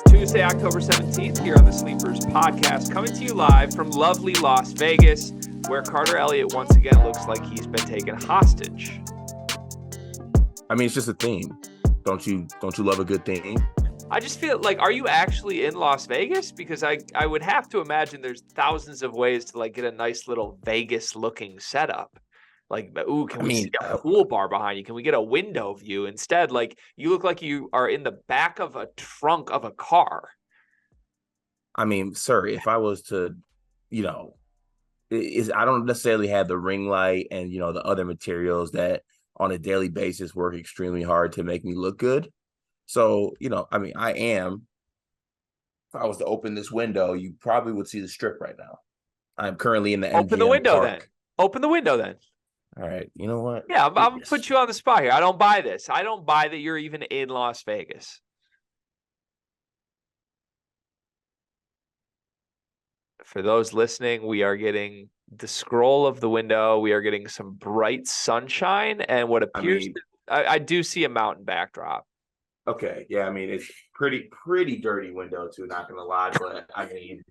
Tuesday, October 17th, here on the Sleepers podcast, coming to you live from lovely Las Vegas, where Carter Elliott once again looks like he's been taken hostage. I mean, it's just a theme. Don't you love a good theme? I just feel like, are you actually in Las Vegas? Because I would have to imagine there's thousands of ways to like get a nice little Vegas looking setup. Like, ooh, can we see a pool bar behind you? Can we get a window view? Instead, like, you look like you are in the back of a trunk of a car. I mean, sir, if I was to, I don't necessarily have the ring light and, the other materials that on a daily basis work extremely hard to make me look good. So, I am. If I was to open this window, you probably would see the strip right now. I'm currently in the MGM Open the window Park. then. Open the window then. All right. You know what? Yeah, I'm going to put you on the spot here. I don't buy this. I don't buy that you're even in Las Vegas. For those listening, we are getting the scroll of the window. We are getting some bright sunshine and what appears I do see a mountain backdrop. Okay. Yeah. I mean, it's pretty dirty window too, not going to lie. But I mean,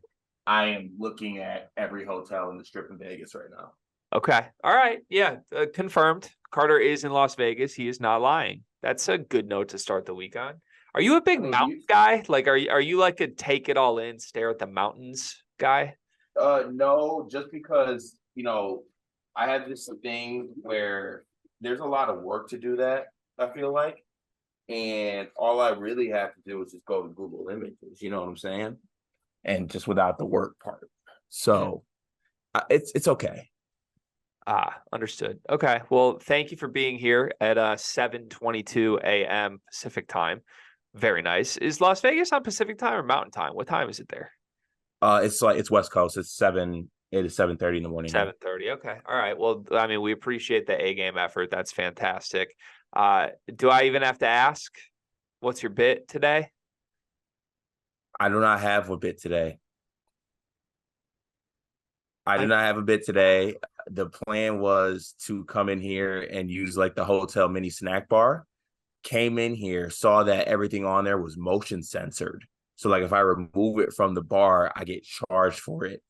I am looking at every hotel in the Strip in Vegas right now. Okay. All right. Yeah. Confirmed. Carter is in Las Vegas. He is not lying. That's a good note to start the week on. Are you a big mountain guy? Like, are you like a take it all in, stare at the mountains guy? No, just because, I have this thing where there's a lot of work to do that, I feel like. And all I really have to do is just go to Google Images, you know what I'm saying? And just without the work part. So it's okay. Understood. Okay. Well, thank you for being here at 7:22 a.m. Pacific time. Very nice. Is Las Vegas on Pacific time or Mountain time? What time is it there? It's West Coast. It is 7:30 in the morning. 7:30. Okay. All right. Well, I mean, we appreciate the A-game effort. That's fantastic. Do I even have to ask, what's your bit today? I do not have a bit today. The plan was to come in here and use like the hotel mini snack bar. Came in here, saw that everything on there was motion censored. So like if I remove it from the bar, I get charged for it.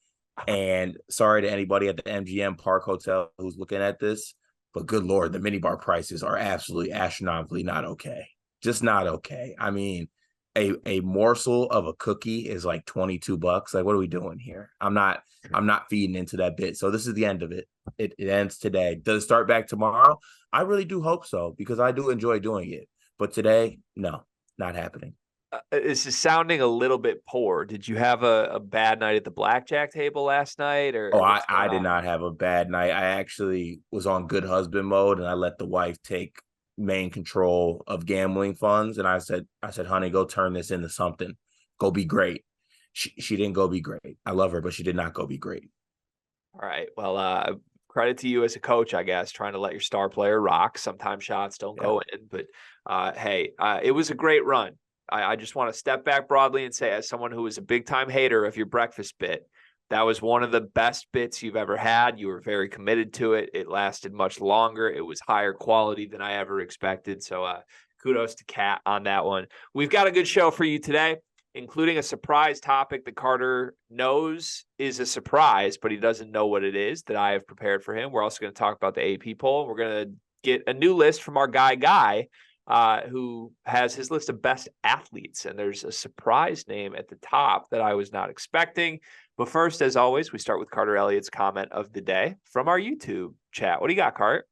And sorry to anybody at the MGM Park Hotel who's looking at this, but good Lord, the minibar prices are absolutely astronomically not okay. Just not okay. I mean, a morsel of a cookie is like $22. Like, what are we doing here? I'm not feeding into that bit. So this is the end of it. It ends today. Does it start back tomorrow? I really do hope so, because I do enjoy doing it. But today, no, not happening. This is sounding a little bit poor. Did you have a bad night at the blackjack table last night? I did not have a bad night. I actually was on good husband mode, and I let the wife take main control of gambling funds. And I said, honey, go turn this into something. Go be great. She didn't go be great. I love her, but she did not go be great. All right. Well, credit to you as a coach, I guess, trying to let your star player rock. Sometimes shots don't go in, but hey, it was a great run. I just want to step back broadly and say, as someone who was a big time hater of your breakfast bit, that was one of the best bits you've ever had. You were very committed to it. It lasted much longer. It was higher quality than I ever expected. So kudos to Kat on that one. We've got a good show for you today, including a surprise topic that Carter knows is a surprise, but he doesn't know what it is, that I have prepared for him. We're also going to talk about the AP poll. We're going to get a new list from our guy, who has his list of best athletes. And there's a surprise name at the top that I was not expecting. But first, as always, we start with Carter Elliott's comment of the day from our YouTube chat. What do you got, Cart?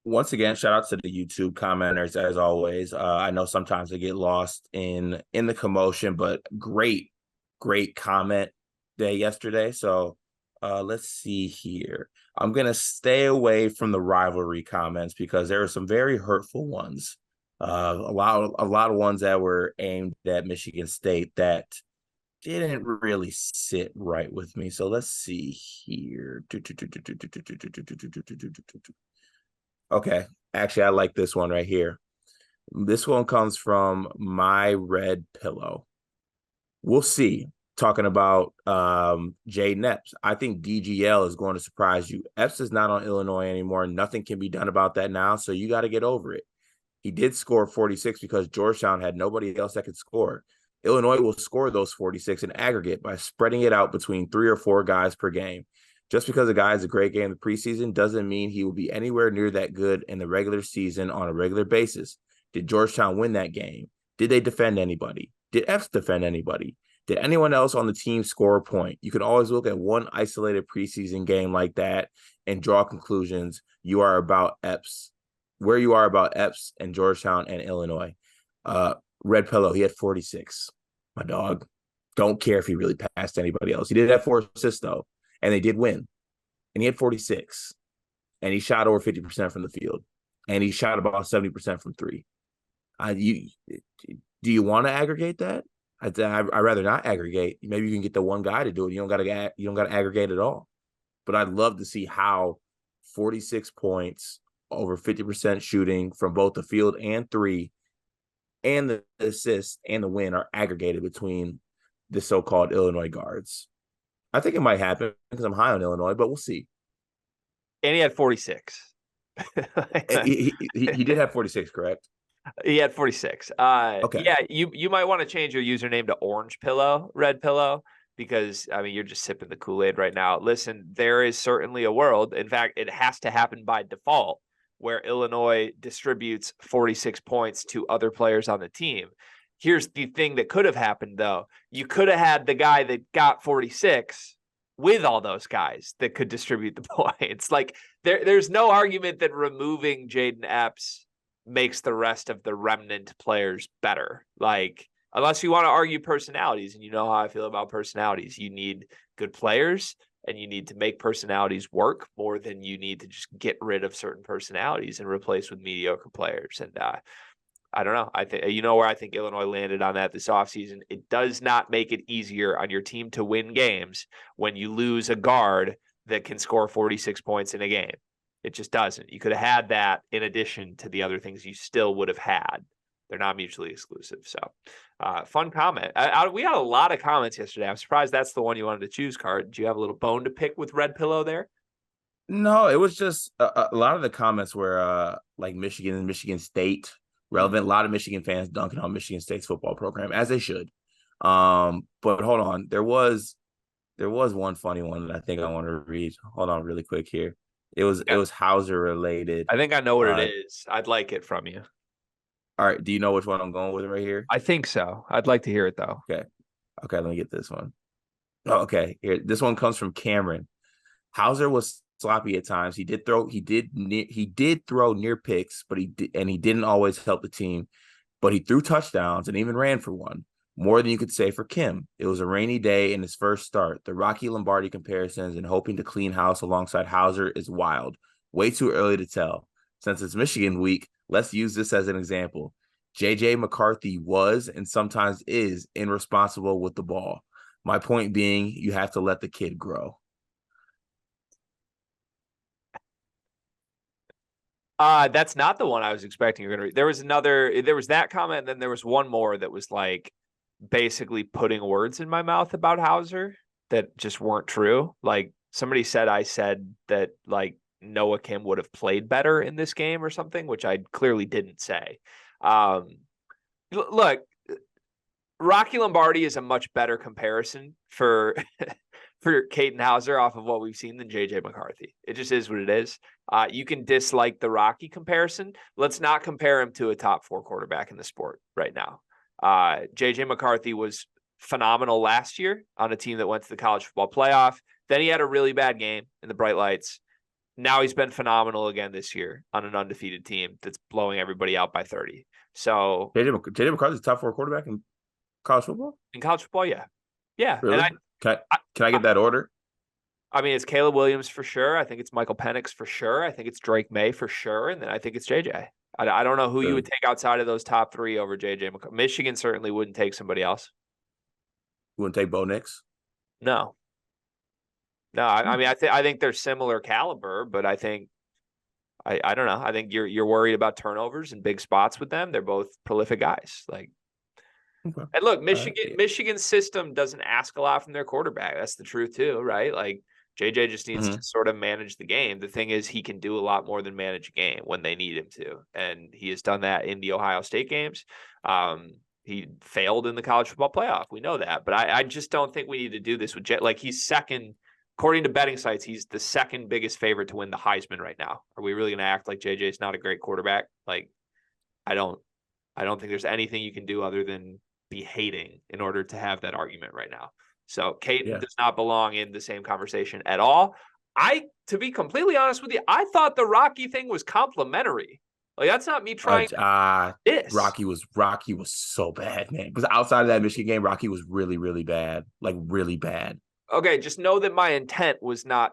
Once again, shout out to the YouTube commenters, as always. I know sometimes they get lost in the commotion, but great comment day yesterday. So let's see here. I'm going to stay away from the rivalry comments because there are some very hurtful ones. A lot of ones that were aimed at Michigan State that didn't really sit right with me. So let's see here. Okay. Actually, I like this one right here. This one comes from My Red Pillow. We'll see. talking about Jaden Epps. I think DGL is going to surprise you. Epps is not on Illinois anymore. Nothing can be done about that now, so you got to get over it. He did score 46 because Georgetown had nobody else that could score. Illinois will score those 46 in aggregate by spreading it out between 3 or 4 guys per game. Just because a guy has a great game in the preseason doesn't mean he will be anywhere near that good in the regular season on a regular basis. Did Georgetown win that game? Did they defend anybody? Did Epps defend anybody? Did anyone else on the team score a point? You can always look at one isolated preseason game like that and draw conclusions. You are about Epps, where you are about Epps and Georgetown and Illinois. Red Pillow, he had 46. My dog. Don't care if he really passed anybody else. He did have 4 assists, though, and they did win. And he had 46. And he shot over 50% from the field. And he shot about 70% from 3. Do you want to aggregate that? I'd rather not aggregate. Maybe you can get the one guy to do it. You don't got to aggregate at all. But I'd love to see how 46 points, over 50% shooting from both the field and 3, and the assist and the win are aggregated between the so-called Illinois guards. I think it might happen because I'm high on Illinois, but we'll see. And he had 46. he did have 46, correct? He had 46. Okay. Yeah, you might want to change your username to Orange Pillow, Red Pillow, because, I mean, you're just sipping the Kool-Aid right now. Listen, there is certainly a world. In fact, it has to happen by default where Illinois distributes 46 points to other players on the team. Here's the thing that could have happened, though. You could have had the guy that got 46 with all those guys that could distribute the points. Like, there's no argument that removing Jaden Epps makes the rest of the remnant players better. Like, unless you want to argue personalities, and you know how I feel about personalities. You need good players, and you need to make personalities work more than you need to just get rid of certain personalities and replace with mediocre players. And I don't know. I think, you know, where I think Illinois landed on that this offseason. It does not make it easier on your team to win games when you lose a guard that can score 46 points in a game. It just doesn't. You could have had that in addition to the other things you still would have had. They're not mutually exclusive. So fun comment. We had a lot of comments yesterday. I'm surprised that's the one you wanted to choose, Cart. Do you have a little bone to pick with Red Pillow there? No, it was just a lot of the comments were like Michigan and Michigan State relevant. A lot of Michigan fans dunking on Michigan State's football program, as they should. But hold on. There was one funny one that I think I want to read. Hold on really quick here. It was Hauser related. I think I know what it is. I'd like it from you. All right. Do you know which one I'm going with right here? I think so. I'd like to hear it, though. Okay. Let me get this one. Oh, okay. Here, this one comes from Cameron. Hauser was sloppy at times. He did throw near picks, but he didn't always help the team. But he threw touchdowns and even ran for one. More than you could say for Kim. It was a rainy day in his first start. The Rocky Lombardi comparisons and hoping to clean house alongside Hauser is wild. Way too early to tell. Since it's Michigan week, let's use this as an example. J.J. McCarthy was and sometimes is irresponsible with the ball. My point being, you have to let the kid grow. That's not the one I was expecting you're going to read. There was that comment, and then there was one more that was like basically putting words in my mouth about Hauser that just weren't true. Like, somebody said I said that, like, Noah Kim would have played better in this game or something, which I clearly didn't say. Look, Rocky Lombardi is a much better comparison for for Caden Hauser off of what we've seen than JJ McCarthy. It just is what it is. You can dislike the Rocky comparison. Let's not compare him to a top 4 quarterback in the sport right now. JJ McCarthy was phenomenal last year on a team that went to the college football playoff. Then he had a really bad game in the bright lights. Now he's been phenomenal again this year on an undefeated team that's blowing everybody out by 30. So JJ McCarthy's top 4 quarterback in college football? In college football, yeah. Yeah. Really? And can I get that order? I mean, it's Caleb Williams for sure. I think it's Michael Penix for sure. I think it's Drake May for sure. And then I think it's JJ. I don't know who you would take outside of those top 3 over JJ McCarthy. Michigan certainly wouldn't take somebody else. You wouldn't take Bo Nix? No. I mean, I think they're similar caliber, but I think I don't know. I think you're worried about turnovers and big spots with them. They're both prolific guys. Like, Okay. And look, Yeah. Michigan's system doesn't ask a lot from their quarterback. That's the truth too, right? Like JJ just needs to sort of manage the game. The thing is, he can do a lot more than manage a game when they need him to, and he has done that in the Ohio State games. He failed in the college football playoff. We know that, but I just don't think we need to do this with Like he's second, according to betting sites, he's the second biggest favorite to win the Heisman right now. Are we really going to act like JJ is not a great quarterback? Like, I don't think there's anything you can do other than be hating in order to have that argument right now. So Caden does not belong in the same conversation at all. To be completely honest with you, I thought the Rocky thing was complimentary. Like, that's not me trying this. Rocky was so bad, man. Because outside of that Michigan game, Rocky was really, really bad. Like really bad. Okay, just know that my intent was not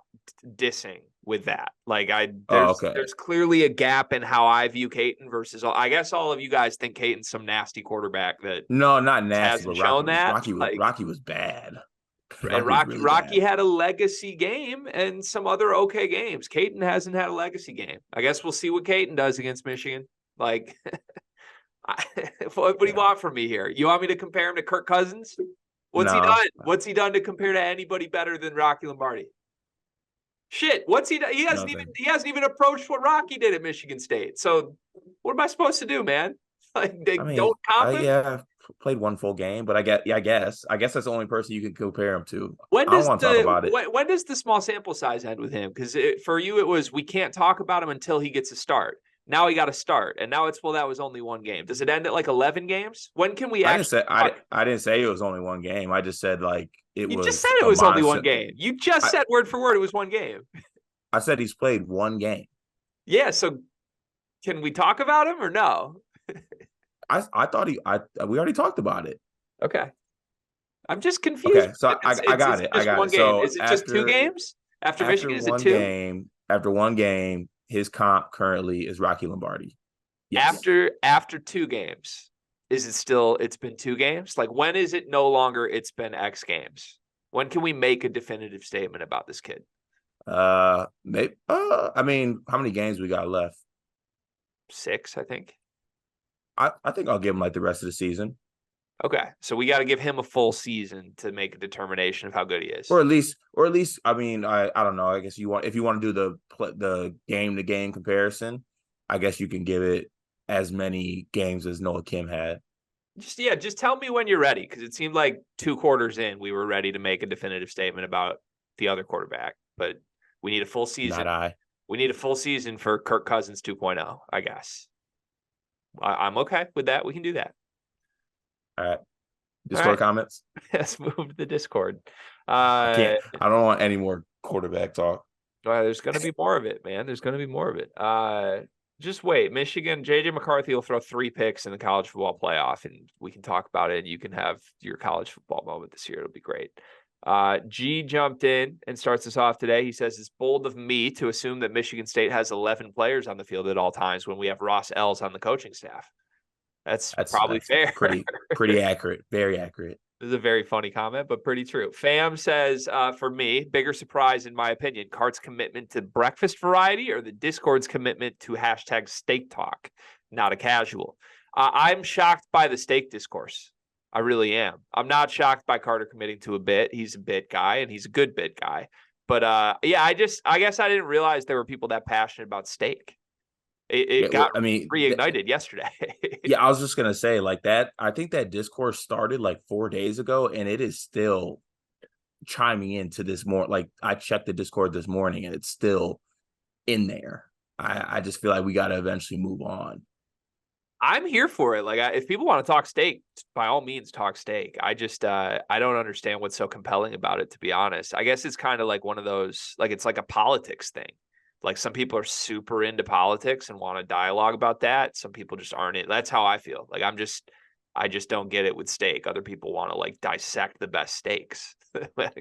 dissing with that. Like there's clearly a gap in how I view Caden versus I guess all of you guys think Caden's some nasty quarterback that no, not nasty, hasn't but shown that. Rocky was bad. And Rocky had a legacy game and some other okay games. Caden hasn't had a legacy game. I guess we'll see what Caden does against Michigan. Like, what do you want from me here? You want me to compare him to Kirk Cousins? What's he done? What's he done to compare to anybody better than Rocky Lombardi? Shit, what's he done? He hasn't even approached what Rocky did at Michigan State. So what am I supposed to do, man? Like, don't comp him? Yeah, played one full game, but I guess that's the only person you can compare him to. I don't want to talk about it. When does the small sample size end with him? Because for you, it was we can't talk about him until he gets a start. Now he got a start, and now that was only one game. Does it end at like 11 games? When can we actually? I didn't say it was only one game. I just said like it was. You just said it was only one game. You just said word for word it was one game. I said he's played one game. Yeah, so can we talk about him or no? I thought we already talked about it. Okay. I'm just confused. Okay, so I got it. So is it just 2 games? After Michigan, is it 2? After one game, his comp currently is Rocky Lombardi. Yes. After 2 games, is it still? It's been 2 games. Like, when is it no longer? It's been X games. When can we make a definitive statement about this kid? Maybe. I mean, how many games we got left? 6, I think. I think I'll give him like the rest of the season. Okay, so we got to give him a full season to make a determination of how good he is, or at least. I mean, I don't know. I guess if you want to do the game to game comparison, I guess you can give it as many games as Noah Kim had. Just tell me when you're ready, because it seemed like 2 quarters in we were ready to make a definitive statement about the other quarterback, but we need a full season. We need a full season for Kirk Cousins 2.0, I guess. I'm okay with that. We can do that. All right. Discord comments. Let's move to the Discord. I don't want any more quarterback talk. There's going to be more of it, man. There's going to be more of it. Just wait. Michigan, JJ McCarthy will throw 3 picks in the college football playoff, and we can talk about it. And you can have your college football moment this year. It'll be great. G jumped in and starts us off today. He says, it's bold of me to assume that Michigan State has 11 players on the field at all times when we have Ross Els on the coaching staff. That's probably fair. Pretty accurate. Very accurate. This is a very funny comment, but pretty true. Fam says, for me, bigger surprise, in my opinion, Cart's commitment to breakfast variety or the Discord's commitment to #steak talk, not a casual. I'm shocked by the steak discourse. I really am. I'm not shocked by Carter committing to a bit. He's a bit guy, and he's a good bit guy. But I guess I didn't realize there were people that passionate about steak. It got reignited yesterday. Yeah, I was just gonna say like that. I think that discourse started like 4 days ago, and it is still chiming into this more. Like, I checked the Discord this morning, and it's still in there. I just feel like we got to eventually move on. I'm here for it. Like, if people want to talk steak, by all means, talk steak. I just, I don't understand what's so compelling about it, to be honest. I guess it's kind of like one of those, like, it's like a politics thing. Like, some people are super into politics and want to dialogue about that. Some people just aren't. That's how I feel. Like, I just don't get it with steak. Other people want to like dissect the best steaks.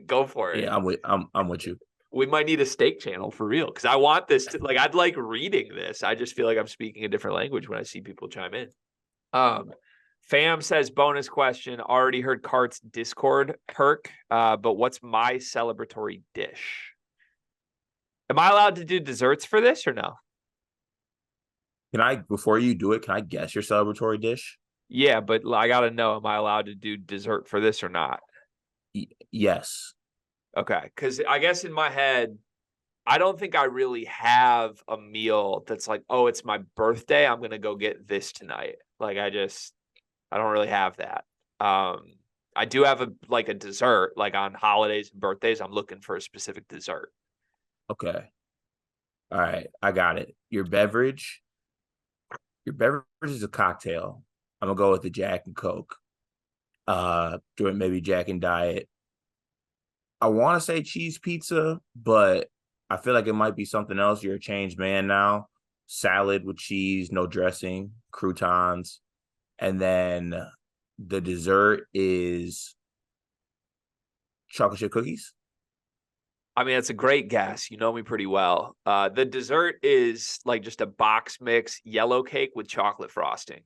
Go for it. Yeah, I'm with you. We might need a steak channel for real, because I want this to, like, I'd like reading this. I just feel like I'm speaking a different language when I see people chime in. Fam says, bonus question, already heard Cart's Discord perk, but what's my celebratory dish? Am I allowed to do desserts for this or no? Before you do it, can I guess your celebratory dish? Yeah, but I gotta know, am I allowed to do dessert for this or not? Yes. Okay, because I guess in my head, I don't think I really have a meal that's like, oh, it's my birthday. I'm gonna go get this tonight. Like I don't really have that. Um, I do have a dessert, like on holidays and birthdays. I'm looking for a specific dessert. Okay. All right. I got it. Your beverage is a cocktail. I'm gonna go with the Jack and Coke. Doing maybe Jack and Diet. I want to say cheese pizza, but I feel like it might be something else. You're a changed man now. Salad with cheese, no dressing, croutons, and then the dessert is chocolate chip cookies. I mean, it's a great guess. You know me pretty well. The dessert is like just a box mix yellow cake with chocolate frosting.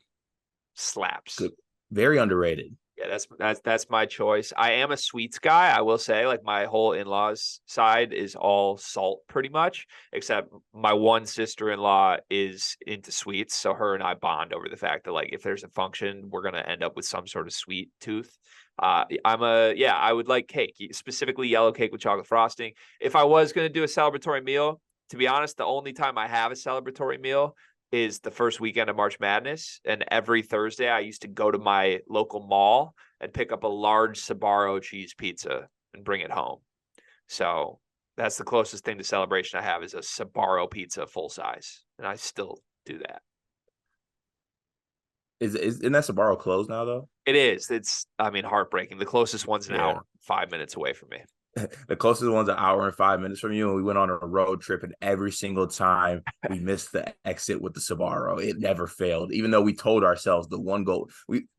Slaps. Good, very underrated. Yeah, that's my choice. I am a sweets guy. I will say, like my whole in-laws side is all salt pretty much, except my one sister-in-law is into sweets. So her and I bond over the fact that like if there's a function, we're gonna end up with some sort of sweet tooth. I would like cake, specifically yellow cake with chocolate frosting. If I was gonna do a celebratory meal, to be honest, the only time I have a celebratory meal is the first weekend of March Madness. And every Thursday, I used to go to my local mall and pick up a large Sbarro cheese pizza and bring it home. So that's the closest thing to celebration I have is a Sbarro pizza full size. And I still do that. Isn't that Sbarro closed now though? It is. I mean, heartbreaking. The closest one's an Yeah. hour, 5 minutes away from me. The closest one's an hour and 5 minutes from you, and we went on a road trip, and every single time we missed the exit with the Sbarro. It never failed, even though we told ourselves the one goal.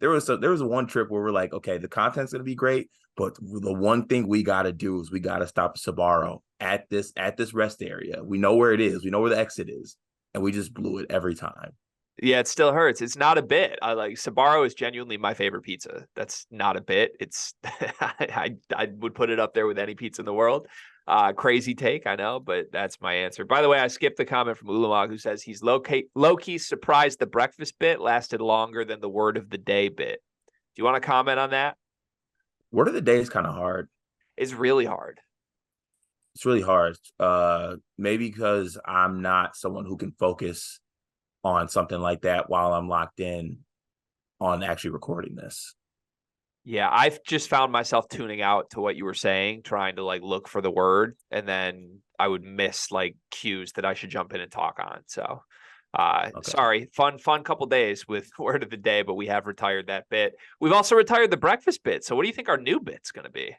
There was a one trip where we're like, okay, the content's gonna be great, but the one thing we gotta do is we gotta stop Sbarro at this rest area. We know where it is, we know where the exit is, and we just blew it every time. Yeah, it still hurts. It's not a bit. I like Sbarro is genuinely my favorite pizza. That's not a bit. It's I would put it up there with any pizza in the world. Crazy take, I know, but that's my answer. By the way, I skipped the comment from Ulamog who says he's low key surprised the breakfast bit lasted longer than the word of the day bit. Do you want to comment on that? Word of the day is kind of hard. It's really hard. It's really hard. Maybe because I'm not someone who can focus on something like that while I'm locked in on actually recording this. Yeah, I've just found myself tuning out to what you were saying, trying to like look for the word, and then I would miss like cues that I should jump in and talk on. So Okay. sorry, fun couple days with word of the day, but we have retired that bit. We've also retired the breakfast bit. So what do you think our new bit's gonna be?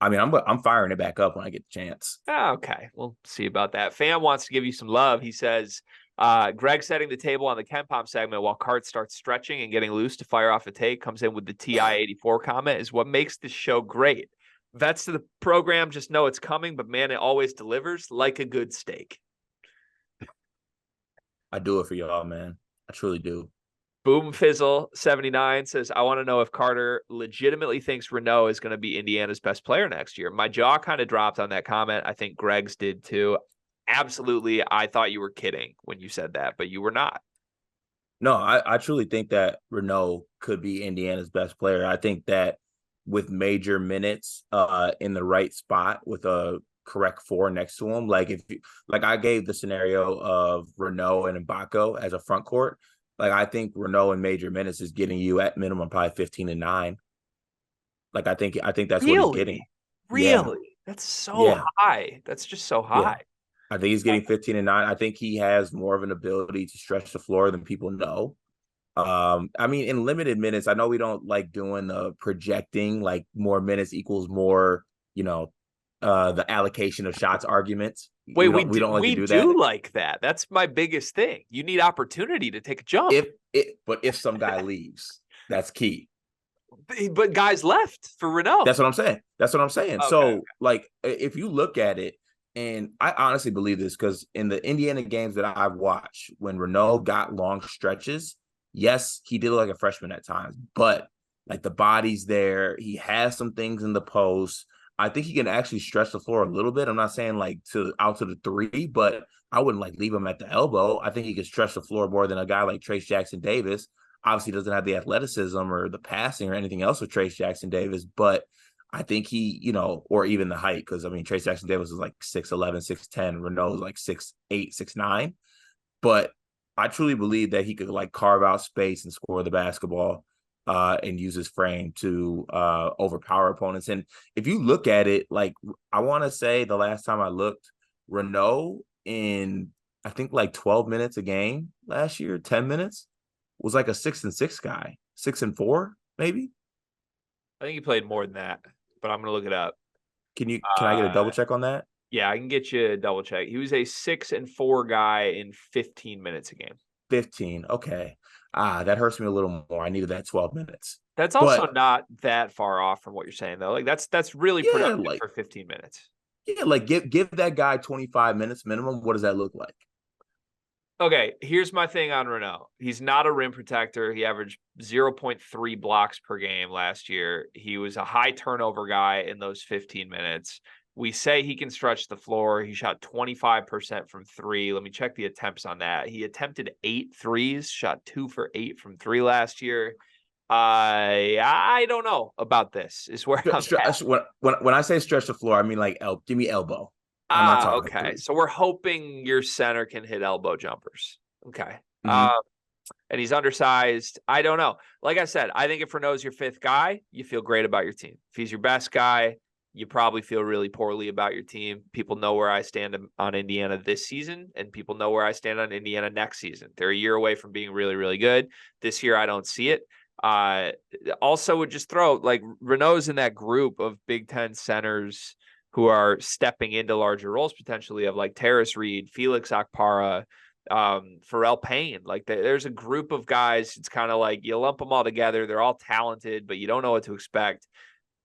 I mean, I'm firing it back up when I get the chance. Oh, okay, we'll see about that. Fam wants to give you some love. He says, Greg setting the table on the KenPom segment while Cart starts stretching and getting loose to fire off a take, comes in with the TI-84 comment is what makes this show great. Vets to the program just know it's coming, but man, it always delivers like a good steak. I do it for y'all, man. I truly do. Boom Fizzle 79 says, I want to know if Carter legitimately thinks Renault is going to be Indiana's best player next year. My jaw kind of dropped on that comment. I think Greg's did too. Absolutely. I thought you were kidding when you said that, but you were not. No, I truly think that Renault could be Indiana's best player. I think that with major minutes in the right spot with a correct four next to him, like I gave the scenario of Renault and Mbako as a front court. Like I think Renault in major minutes is getting you at minimum probably 15 and 9. Like I think that's what he's getting. Yeah. Really? That's so high. That's just so Yeah. high. I think he's getting 15 and 9. I think he has more of an ability to stretch the floor than people know. I mean, in limited minutes, I know we don't like doing the projecting like more minutes equals more, the allocation of shots arguments. Wait, We don't like we to do do that. like that. That's my biggest thing. You need opportunity to take a jump. But if some guy leaves, that's key. But guys left for Renault. That's what I'm saying. Okay. So, like, if you look at it, and I honestly believe this because in the Indiana games that I've watched, when Renault got long stretches, yes, he did look like a freshman at times, but like the body's there. He has some things in the post. I think he can actually stretch the floor a little bit. I'm not saying like out to the three, but I wouldn't like leave him at the elbow. I think he can stretch the floor more than a guy like Trace Jackson Davis. obviously doesn't have the athleticism or the passing or anything else with Trace Jackson Davis, but I think he, or even the height, because I mean, Trace Jackson Davis is like 6'11, 6'10, Renault is like 6'8, 6'9. But I truly believe that he could like carve out space and score the basketball and use his frame to overpower opponents. And if you look at it, like I want to say the last time I looked, Renault in I think like 12 minutes a game last year, 10 minutes, was like a 6-6 guy, 6-4, maybe. I think he played more than that, but I'm gonna look it up. Can I get a double check on that? Yeah, I can get you a double check. He was a 6-4 guy in 15 minutes a game. 15. Okay. That hurts me a little more. I needed that 12 minutes. That's also not that far off from what you're saying, though. Like that's really productive for 15 minutes. Yeah, like give that guy 25 minutes minimum. What does that look like? Okay, here's my thing on Renault. He's not a rim protector. He averaged 0.3 blocks per game last year. He was a high turnover guy in those 15 minutes. We say he can stretch the floor. He shot 25% from three. Let me check the attempts on that. He attempted 8 threes, shot 2 for 8 from three last year. I don't know about this. Is where I'm at. When I say stretch the floor, I mean like give me elbow. I'm not talking okay. three. So we're hoping your center can hit elbow jumpers. Okay. Mm-hmm. And he's undersized. I don't know. Like I said, I think if Renault's your 5th guy, you feel great about your team. If he's your best guy, you probably feel really poorly about your team. People know where I stand on Indiana this season, and people know where I stand on Indiana next season. They're a year away from being really, really good. This year, I don't see it. Also would just throw, like, Renault's in that group of Big Ten centers who are stepping into larger roles potentially, of like Terrace Reed, Felix Akpara, Pharrell Payne. Like there's a group of guys. It's kind of like you lump them all together. They're all talented, but you don't know what to expect.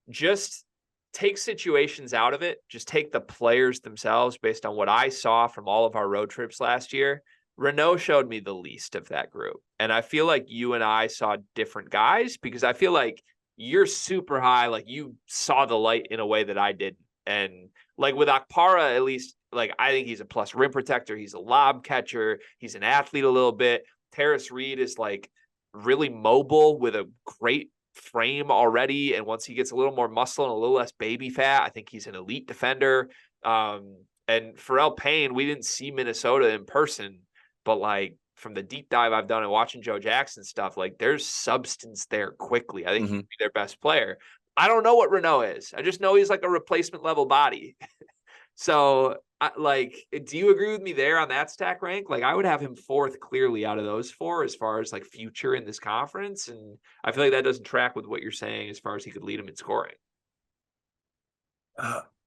Just take situations out of it. Just take the players themselves based on what I saw from all of our road trips last year. Renault showed me the least of that group. And I feel like you and I saw different guys, because I feel like you're super high. Like you saw the light in a way that I didn't. And like with Akpara, at least, like I think he's a plus rim protector. He's a lob catcher. He's an athlete a little bit. Terrace Reed is like really mobile with a great frame already. And once he gets a little more muscle and a little less baby fat, I think he's an elite defender. And Pharrell Payne, we didn't see Minnesota in person, but like from the deep dive I've done and watching Joe Jackson stuff, like there's substance there quickly. I think he'd be their best player. I don't know what Renault is. I just know he's like a replacement level body. So, do you agree with me there on that stack rank? Like, I would have him 4th clearly out of those 4 as far as like future in this conference. And I feel like that doesn't track with what you're saying as far as he could lead him in scoring.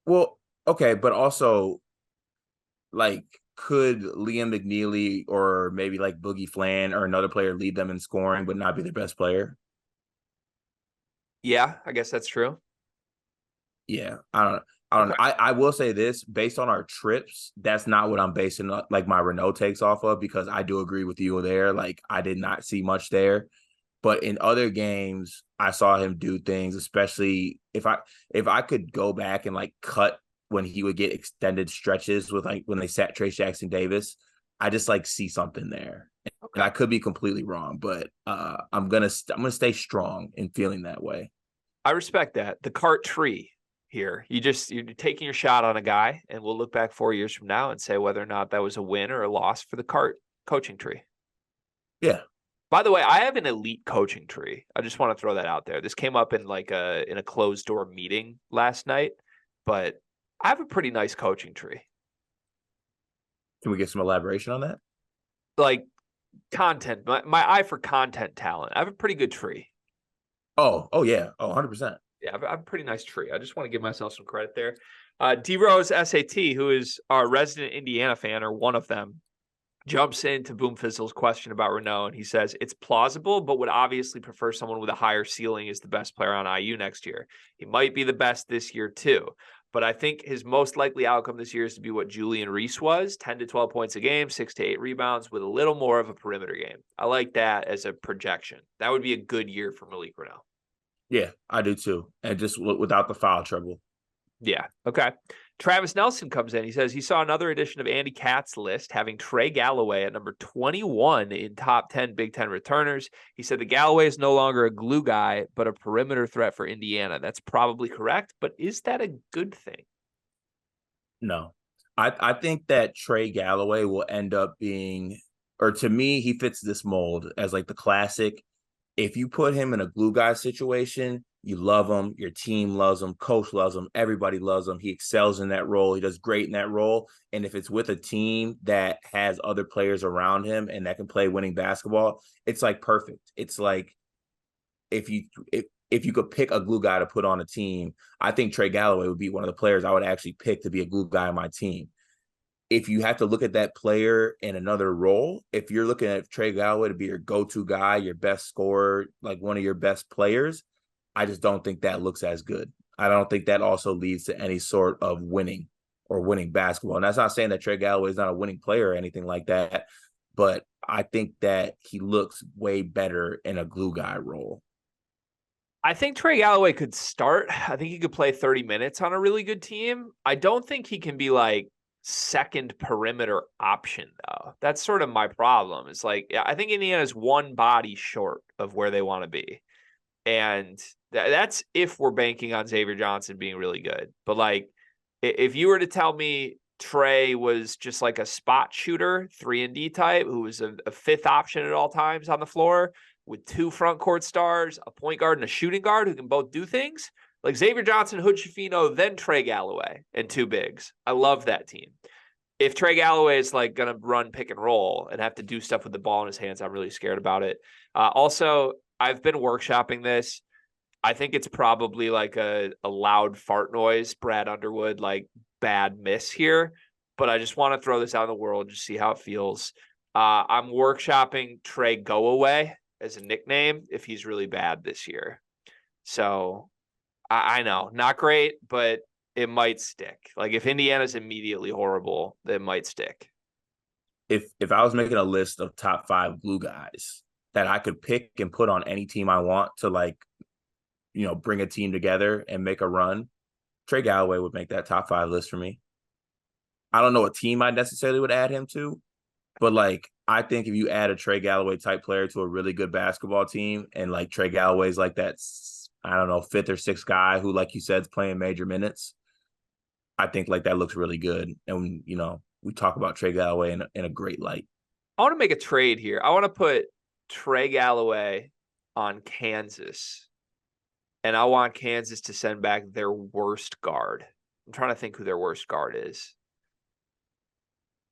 Well, okay, but also, like, could Liam McNeely or maybe like Boogie Flan or another player lead them in scoring but not be their best player? Yeah, I guess that's true. Yeah, I don't know. I will say this, based on our trips, that's not what I'm basing like my Renault takes off of, because I do agree with you there. Like I did not see much there. But in other games, I saw him do things, especially if I could go back and like cut when he would get extended stretches with like when they sat Trace Jackson Davis. I just like see something there. Okay. And I could be completely wrong, but I'm gonna stay strong in feeling that way. I respect that. The cart tree here. You're taking your shot on a guy, and we'll look back 4 years from now and say whether or not that was a win or a loss for the cart coaching tree. Yeah. By the way, I have an elite coaching tree. I just want to throw that out there. This came up in like in a closed door meeting last night, but I have a pretty nice coaching tree. Can we get some elaboration on that? Like content, my eye for content talent. I have a pretty good tree. Oh yeah. 100%. Yeah, I have a pretty nice tree. I just want to give myself some credit there. D-Rose SAT, who is our resident Indiana fan, or one of them, jumps into Boom Fizzle's question about Renault, and he says, it's plausible, but would obviously prefer someone with a higher ceiling as the best player on IU next year. He might be the best this year too, but I think his most likely outcome this year is to be what Julian Reese was, 10 to 12 points a game, 6 to 8 rebounds, with a little more of a perimeter game. I like that as a projection. That would be a good year for Malik Renault. Yeah, I do too. And just without the foul trouble. Yeah. Okay. Travis Nelson comes in. He says he saw another edition of Andy Katz's list having Trey Galloway at number 21 in top 10 Big Ten returners. He said the Galloway is no longer a glue guy, but a perimeter threat for Indiana. That's probably correct, but is that a good thing? No. I think that Trey Galloway will end up being, or to me, he fits this mold as like the classic. If you put him in a glue guy situation, you love him, your team loves him, coach loves him, everybody loves him. He excels in that role. He does great in that role. And if it's with a team that has other players around him and that can play winning basketball, it's like perfect. It's like if you could pick a glue guy to put on a team, I think Trey Galloway would be one of the players I would actually pick to be a glue guy on my team. If you have to look at that player in another role, if you're looking at Trey Galloway to be your go-to guy, your best scorer, like one of your best players, I just don't think that looks as good. I don't think that also leads to any sort of winning or winning basketball. And that's not saying that Trey Galloway is not a winning player or anything like that, but I think that he looks way better in a glue guy role. I think Trey Galloway could start. I think he could play 30 minutes on a really good team. I don't think he can be like second perimeter option, though. That's sort of my problem. It's like, I think Indiana's one body short of where they want to be. And that's if we're banking on Xavier Johnson being really good. But like, if you were to tell me Trey was just like a spot shooter, 3-and-D type, who was a fifth option at all times on the floor with two front court stars, a point guard and a shooting guard who can both do things, like Xavier Johnson, Hood Schifino, then Trey Galloway and two bigs. I love that team. If Trey Galloway is like going to run pick and roll and have to do stuff with the ball in his hands, I'm really scared about it. Also, I've been workshopping this. I think it's probably like a loud fart noise, Brad Underwood, like bad miss here. But I just want to throw this out in the world, just see how it feels. I'm workshopping Trey Go Away as a nickname if he's really bad this year. So I know, not great, but it might stick. Like if Indiana's immediately horrible, it might stick. If I was making a list of top 5 glue guys that I could pick and put on any team I want to, like, you know, bring a team together and make a run, Trey Galloway would make that top 5 list for me. I don't know what team I necessarily would add him to, but like I think if you add a Trey Galloway type player to a really good basketball team, and like Trey Galloway's like that, I don't know, 5th or 6th guy who, like you said, is playing major minutes, I think like that looks really good. And, you know, we talk about Trey Galloway in a great light. I want to make a trade here. I want to put Trey Galloway on Kansas, and I want Kansas to send back their worst guard. I'm trying to think who their worst guard is.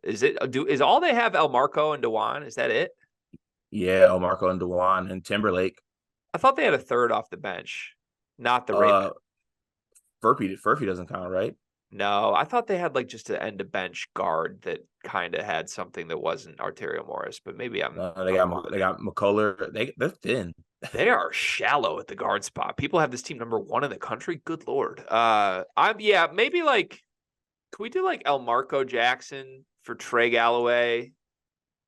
Is all they have Elmarko and Dewan? Is that it? Yeah, Elmarko and Dewan and Timberlake. I thought they had a third off the bench, not the Raven. Furphy doesn't count, right? No, I thought they had like just an end of bench guard that kind of had something that wasn't Arterio Morris, but maybe they got McCullough. They're thin. They are shallow at the guard spot. People have this team number 1 in the country. Good Lord. Maybe like, can we do like Elmarko Jackson for Trey Galloway?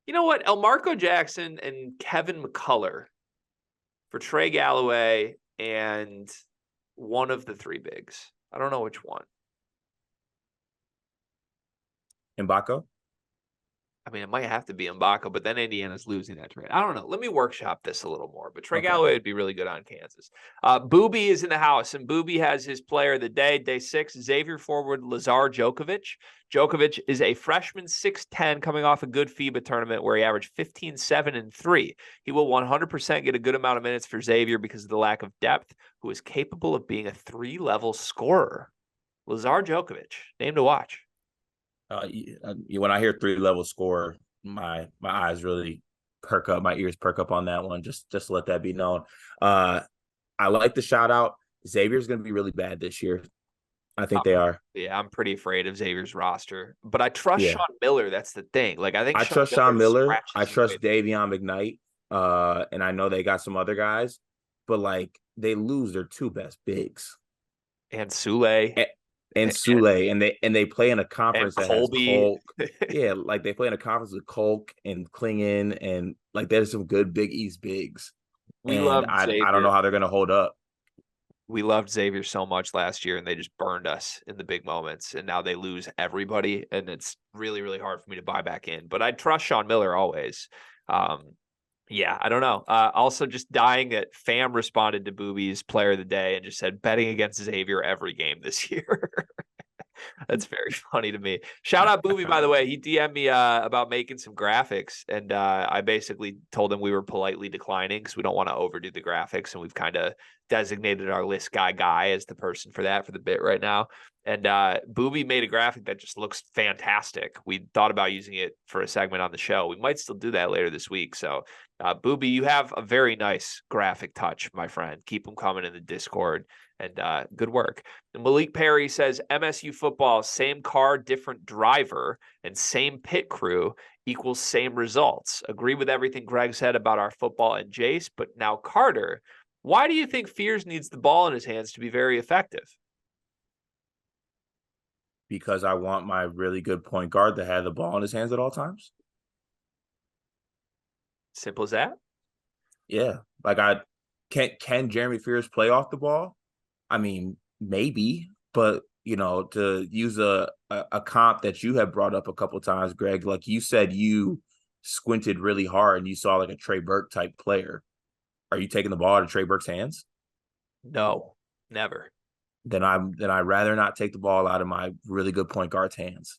You know what? Elmarko Jackson and Kevin McCullough for Trey Galloway and one of the 3 bigs. I don't know which one. Mbako? I mean, it might have to be Mbako, but then Indiana's losing that trade. I don't know. Let me workshop this a little more. But Trey Galloway would be really good on Kansas. Booby is in the house, and Booby has his player of the day 6, Xavier forward Lazar Djokovic. Djokovic is a freshman, 6'10", coming off a good FIBA tournament where he averaged 15, 7, and 3. He will 100% get a good amount of minutes for Xavier because of the lack of depth, who is capable of being a 3-level scorer. Lazar Djokovic, name to watch. When I hear 3-level score, my eyes really perk up, my ears perk up on that one. Just to let that be known. I like the shout out. Xavier's going to be really bad this year. I think they are. Yeah, I'm pretty afraid of Xavier's roster, but I trust Sean Miller. That's the thing. Like I trust Sean Miller. I trust Davion McKnight. And I know they got some other guys, but like they lose their 2 best bigs. And Sule. And Sule, and they play in a conference that has Kolk. Yeah, like they play in a conference with Kolk and Klingon, and like there's some good Big East bigs. I don't know how they're gonna hold up. We loved Xavier so much last year, and they just burned us in the big moments. And now they lose everybody, and it's really, really hard for me to buy back in. But I trust Sean Miller always. Yeah, I don't know. Also, just dying that Fam responded to Booby's Player of the Day and just said betting against Xavier every game this year. That's very funny to me. Shout out Booby, by the way. He DM'd me about making some graphics, and I basically told him we were politely declining because we don't want to overdo the graphics, and we've kind of designated our list guy as the person for that for the bit right now. And Booby made a graphic that just looks fantastic. We thought about using it for a segment on the show. We might still do that later this week. So, Booby, you have a very nice graphic touch, my friend. Keep them coming in the Discord. And good work. And Malik Perry says MSU football, same car, different driver, and same pit crew equals same results. Agree with everything Greg said about our football and Jace, but now Carter, why do you think Fears needs the ball in his hands to be very effective? Because I want my really good point guard to have the ball in his hands at all times. Simple as that. Yeah. Like can Jeremy Fears play off the ball? I mean, maybe, but to use a comp that you have brought up a couple of times, Greg, like you said, you squinted really hard and you saw like a Trey Burke type player. Are you taking the ball out of Trey Burke's hands? No, never. Then I'd rather not take the ball out of my really good point guard's hands.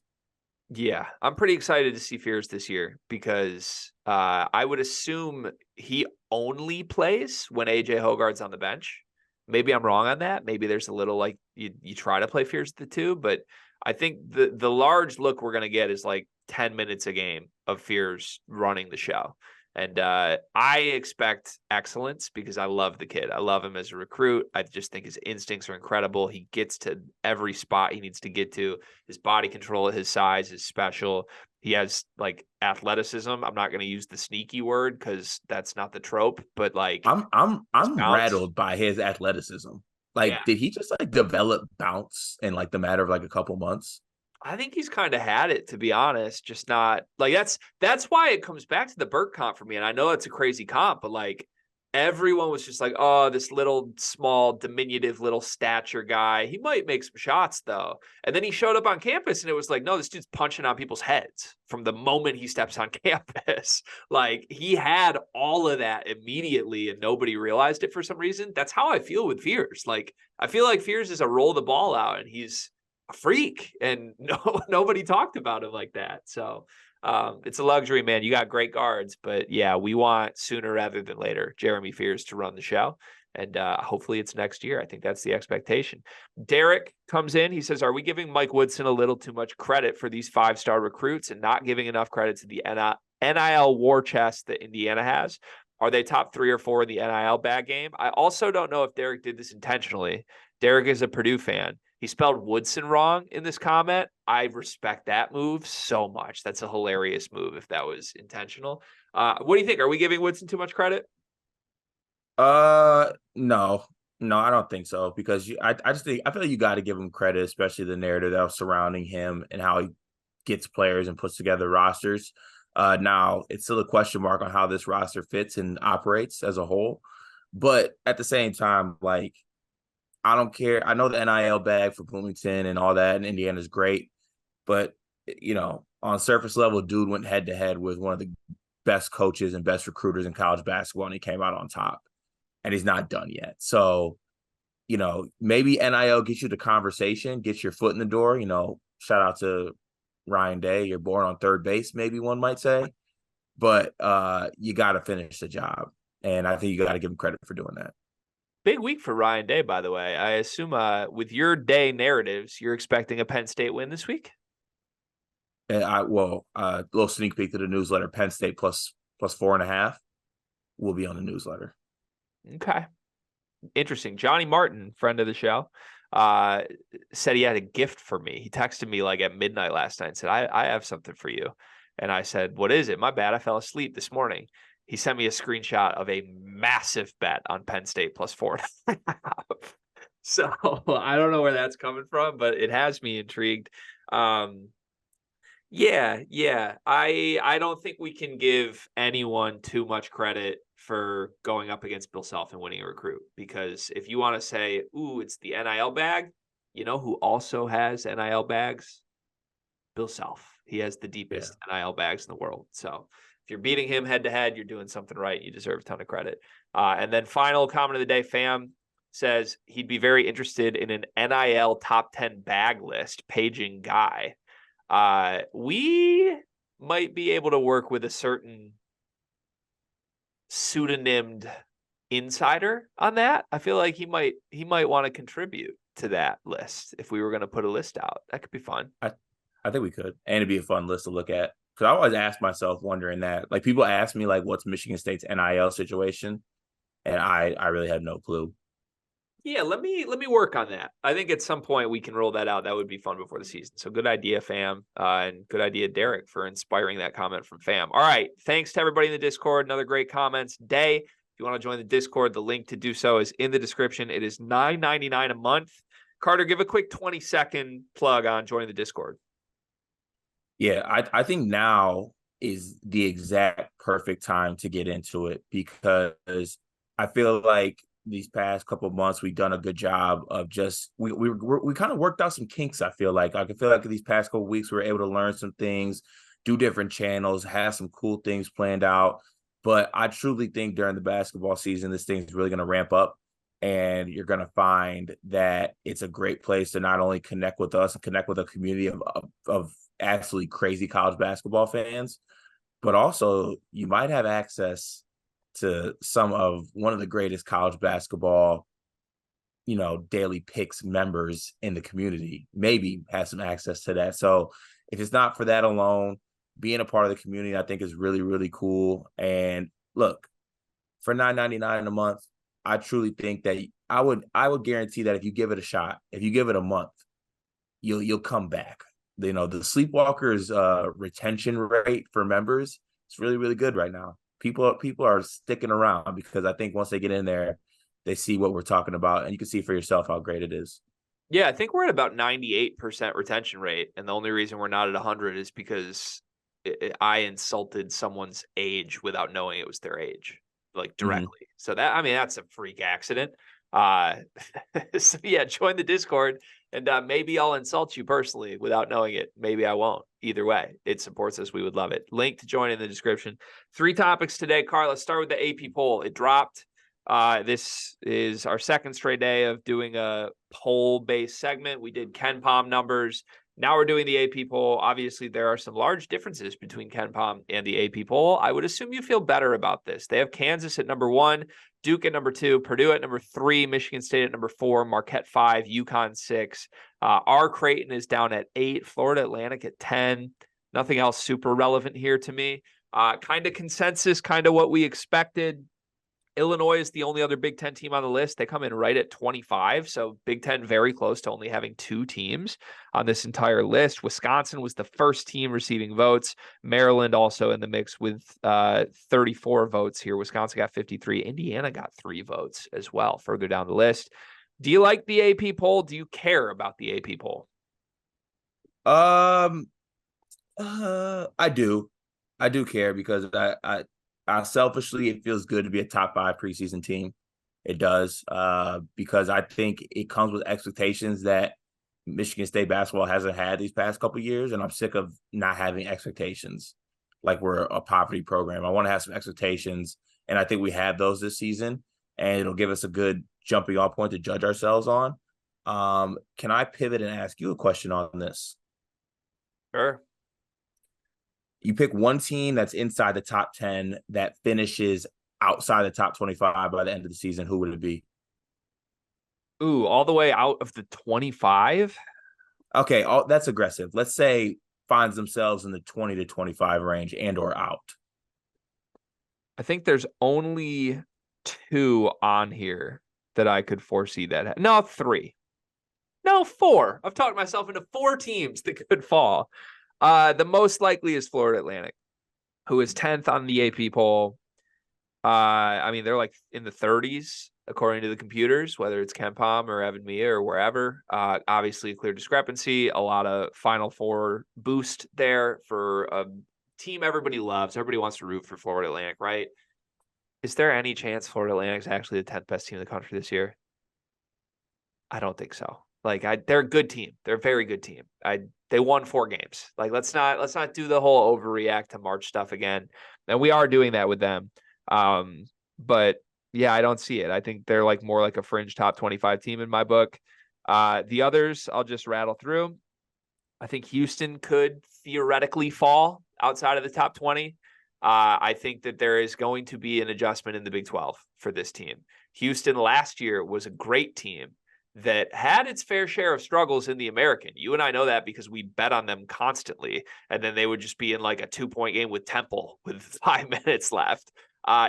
Yeah, I'm pretty excited to see Fears this year because I would assume he only plays when AJ Hoggard's on the bench. Maybe I'm wrong on that. Maybe there's a little like you try to play Fears the two, but I think the large look we're gonna get is like 10 minutes a game of Fears running the show. And I expect excellence because I love the kid. I love him as a recruit. I just think his instincts are incredible. He gets to every spot he needs to get to. His body control at his size is special. He has like athleticism. I'm not going to use the sneaky word because that's not the trope, but like I'm rattled by his athleticism. Like, did he just like develop bounce in like the matter of like a couple months? I think he's kind of had it, to be honest, just not like that's why it comes back to the Burke comp for me. And I know it's a crazy comp, but like everyone was just like, oh, this little small diminutive little stature guy. He might make some shots though. And then he showed up on campus and it was like, no, this dude's punching on people's heads from the moment he steps on campus. Like he had all of that immediately and nobody realized it for some reason. That's how I feel with Fears. Like I feel like Fears is a roll the ball out and he's a freak and nobody talked about him like that. So it's a luxury, man. You got great guards, but yeah, we want sooner rather than later Jeremy Fears to run the show. And hopefully it's next year. I think that's the expectation. Derek comes in. He says, are we giving Mike Woodson a little too much credit for these 5-star recruits and not giving enough credit to the NIL war chest that Indiana has? Are they top 3 or 4 in the NIL bag game? I also don't know if Derek did this intentionally. Derek is a Purdue fan. He spelled Woodson wrong in this comment. I respect that move so much. That's a hilarious move if that was intentional. What do you think? Are we giving Woodson too much credit? No, I don't think so because I just think I feel like you got to give him credit, especially the narrative that was surrounding him and how he gets players and puts together rosters. Now it's still a question mark on how this roster fits and operates as a whole, but at the same time, like I don't care. I know the NIL bag for Bloomington and all that, and Indiana's great, but on surface level, dude went head to head with one of the best coaches and best recruiters in college basketball, and he came out on top. And he's not done yet. So, maybe NIL gets you the conversation, gets your foot in the door. Shout out to Ryan Day. You're born on third base, maybe one might say. But you got to finish the job. And I think you got to give him credit for doing that. Big week for Ryan Day, by the way. I assume with your Day narratives, you're expecting a Penn State win this week? And a little sneak peek to the newsletter. Penn State plus 4.5 will be on the newsletter. Okay. Interesting. Johnny Martin, friend of the show, said he had a gift for me. He texted me like at midnight last night and said, I have something for you. And I said, what is it? My bad. I fell asleep this morning. He sent me a screenshot of a massive bet on Penn State plus 4.5. So I don't know where that's coming from, but it has me intrigued. Yeah. I don't think we can give anyone too much credit for going up against Bill Self and winning a recruit. Because if you want to say, ooh, it's the NIL bag, you know who also has NIL bags? Bill Self. He has the deepest NIL bags in the world. So if you're beating him head to head, you're doing something right. You deserve a ton of credit. And then final comment of the day, fam says he'd be very interested in an NIL top 10 bag list, paging Guy. We might be able to work with a certain pseudonymed insider on that. I feel like he might want to contribute to that list if we were going to put a list out. That could be fun. I think we could, and it'd be a fun list to look at. Because I always ask myself, wondering that, like, people ask me, like, what's Michigan State's NIL situation, and I really have no clue. Yeah, let me work on that. I think at some point we can roll that out. That would be fun before the season. So good idea, fam, and good idea, Derek, for inspiring that comment from fam. All right, thanks to everybody in the Discord. Another great comments day. If you want to join the Discord, the link to do so is in the description. It is $9.99 a month. Carter, give a quick 20-second plug on joining the Discord. Yeah, I think now is the exact perfect time to get into it, because I feel like these past couple of months we've done a good job of just we kind of worked out some kinks. I feel like these past couple of weeks we were able to learn some things, do different channels, have some cool things planned out. But I truly think during the basketball season, this thing's really going to ramp up, and you're going to find that it's a great place to not only connect with us and connect with a community of absolutely crazy college basketball fans, but also you might have access to one of the greatest college basketball, daily picks members in the community. Maybe have some access to that. So if it's not for that alone, being a part of the community, I think, is really, really cool. And look, for $9.99 a month, I truly think that I would guarantee that if you give it a shot, if you give it a month, you'll come back. The Sleepwalkers retention rate for members is really, really good right now. People are sticking around because I think once they get in there, they see what we're talking about, and you can see for yourself how great it is. Yeah, I think we're at about 98% retention rate, and the only reason we're not at 100 is because I insulted someone's age without knowing it was their age, like directly. Mm-hmm. So that's a freak accident. So yeah, join the Discord, and maybe I'll insult you personally without knowing it. Maybe I won't. Either way, it supports us. We would love it. Link to join in the description. 3 topics today, Carl. Let's start with the AP poll. It dropped. This is our second straight day of doing a poll-based segment. We did KenPom numbers. Now we're doing the AP poll. Obviously, there are some large differences between KenPom and the AP poll. I would assume you feel better about this. They have Kansas at number 1, Duke at number 2, Purdue at number 3, Michigan State at number 4, Marquette 5, UConn 6. Our Creighton is down at 8, Florida Atlantic at 10. Nothing else super relevant here to me. Kind of consensus, kind of what we expected. Illinois is the only other Big Ten team on the list. They come in right at 25. So Big Ten very close to only having 2 teams on this entire list. Wisconsin was the first team receiving votes. Maryland also in the mix with 34 votes here. Wisconsin got 53. Indiana got 3 votes as well further down the list. Do you like the AP poll? Do you care about the AP poll? I do. I do care because selfishly, it feels good to be a top 5 preseason team. It does, because I think it comes with expectations that Michigan State basketball hasn't had these past couple of years, and I'm sick of not having expectations. Like we're a poverty program. I want to have some expectations, and I think we have those this season, and it'll give us a good jumping off point to judge ourselves on. Can I pivot and ask you a question on this? Sure. You pick one team that's inside the top 10 that finishes outside the top 25 by the end of the season. Who would it be? Ooh, all the way out of the 25? Okay, that's aggressive. Let's say finds themselves in the 20 to 25 range and or out. I think there's only 2 on here that I could foresee that. No, 3. No, 4. I've talked myself into 4 teams that could fall. The most likely is Florida Atlantic, who is 10th on the AP poll. They're like in the 30s, according to the computers, whether it's KenPom or Evan Mia or wherever. Obviously, a clear discrepancy. A lot of Final Four boost there for a team everybody loves. Everybody wants to root for Florida Atlantic, right? Is there any chance Florida Atlantic's actually the 10th best team in the country this year? I don't think so. They're a good team. They're a very good team. They won 4 games. Let's not do the whole overreact to March stuff again. And we are doing that with them. But yeah, I don't see it. I think they're more like a fringe top 25 team in my book. The others, I'll just rattle through. I think Houston could theoretically fall outside of the top 20. I think that there is going to be an adjustment in the Big 12 for this team. Houston last year was a great team that had its fair share of struggles in the American. You and I know that because we bet on them constantly. And then they would just be in a 2-point game with Temple with 5 minutes left.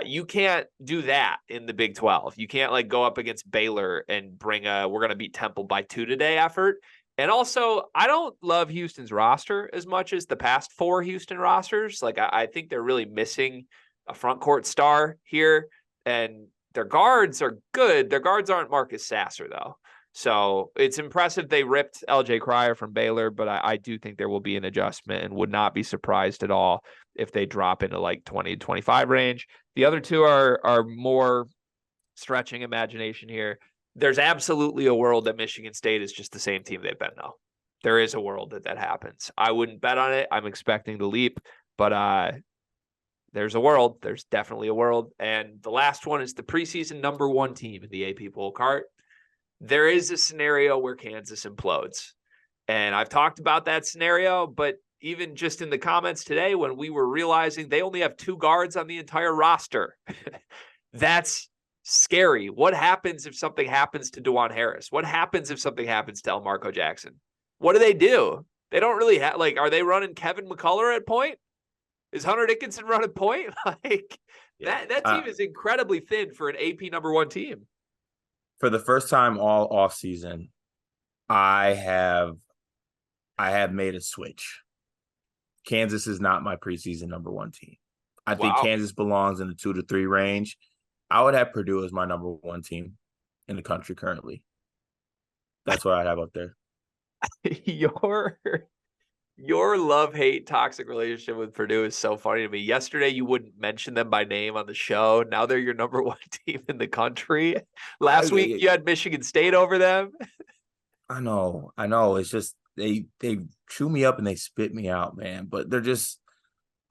You can't do that in the Big 12. You can't go up against Baylor and bring we're going to beat Temple by 2 today effort. And also, I don't love Houston's roster as much as the past 4 Houston rosters. I think they're really missing a front court star here. And their guards are good. Their guards aren't Marcus Sasser, though. So it's impressive they ripped LJ Cryer from Baylor, but I do think there will be an adjustment and would not be surprised at all if they drop into 20 to 25 range. The other 2 are more stretching imagination here. There's absolutely a world that Michigan State is just the same team they've been, though. There is a world that happens. I wouldn't bet on it. I'm expecting the leap, but there's a world. There's definitely a world. And the last one is the preseason number 1 team in the AP poll cart. There is a scenario where Kansas implodes. And I've talked about that scenario, but even just in the comments today, when we were realizing they only have 2 guards on the entire roster, that's scary. What happens if something happens to DeJuan Harris? What happens if something happens to Elmarko Jackson? What do? They don't really have, are they running Kevin McCullough at point? Is Hunter Dickinson running point? That team is incredibly thin for an AP number 1 team. For the first time all off season, I have made a switch. Kansas is not my preseason number 1 team. I think Kansas belongs in the 2 to 3 range. I would have Purdue as my number 1 team in the country currently. That's what I'd have up there. Your love-hate toxic relationship with Purdue is so funny to me. Yesterday, you wouldn't mention them by name on the show. Now they're your number 1 team in the country. Last week, you had Michigan State over them. I know. It's just they chew me up and they spit me out, man. But they're just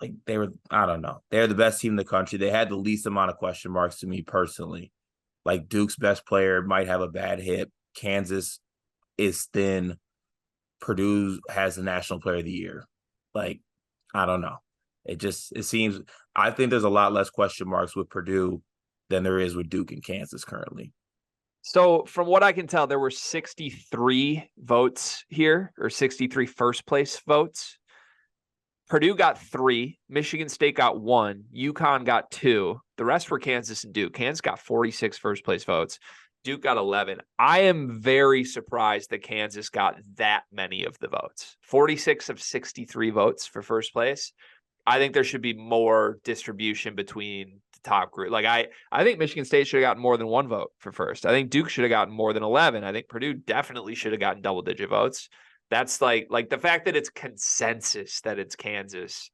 I don't know. They're the best team in the country. They had the least amount of question marks to me personally. Duke's best player might have a bad hip. Kansas is thin. Purdue has the National Player of the Year. I don't know. It seems, I think there's a lot less question marks with Purdue than there is with Duke and Kansas currently. So from what I can tell, there were 63 votes here, or 63 first place votes. Purdue got 3, Michigan State got 1, UConn got 2. The rest were Kansas and Duke. Kansas got 46 first place votes. Duke got 11. I am very surprised that Kansas got that many of the votes. 46 of 63 votes for first place. I think there should be more distribution between the top group. I think Michigan State should have gotten more than 1 vote for first. I think Duke should have gotten more than 11. I think Purdue definitely should have gotten double-digit votes. That's like the fact that it's consensus that it's Kansas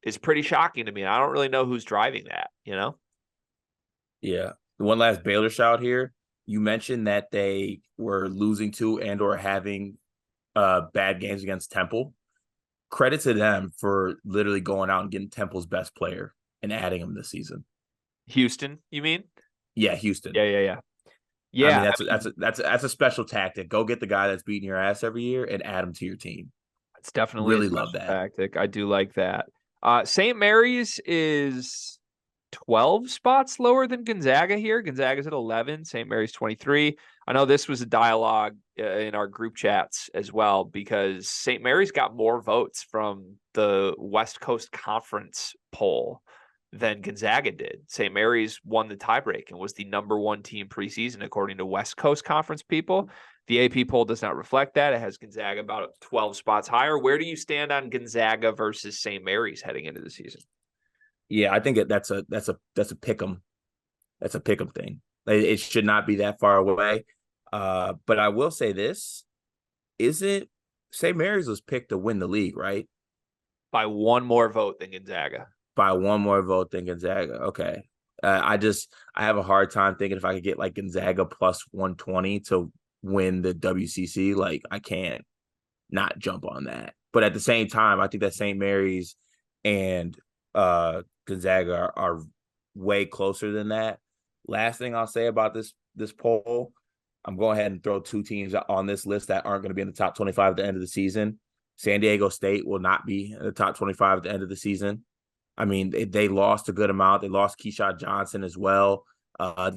is pretty shocking to me. I don't really know who's driving that, Yeah. One last Baylor shout here. You mentioned that they were losing to and or having bad games against Temple. Credit to them for literally going out and getting Temple's best player and adding him this season. Houston, you mean? Yeah, Houston. Yeah. I mean, that's a special tactic. Go get the guy that's beating your ass every year and add him to your team. It's definitely really love that tactic. I do like that. St. Mary's is 12 spots lower than Gonzaga here. Gonzaga's at 11. St. Mary's 23. I know this was a dialogue in our group chats as well because St. Mary's got more votes from the West Coast Conference poll than Gonzaga did. St. Mary's won the tiebreak and was the number 1 team preseason, according to West Coast Conference people. The AP poll does not reflect that. It has Gonzaga about 12 spots higher. Where do you stand on Gonzaga versus St. Mary's heading into the season? Yeah, I think that's a pick 'em. That's a pick 'em thing. It should not be that far away. But I will say this: isn't St. Mary's was picked to win the league, right? By 1 more vote than Gonzaga. By 1 more vote than Gonzaga. Okay. I have a hard time thinking if I could get like Gonzaga plus 120 to win the WCC. Like I can't not jump on that. But at the same time, I think that St. Mary's and Gonzaga are way closer than that. Last thing I'll say about this poll, I'm going ahead and throw two teams on this list that aren't going to be in the top 25 at the end of the season. San Diego State will not be in the top 25 at the end of the season. I mean, they lost a good amount. They lost Keyshawn Johnson as well.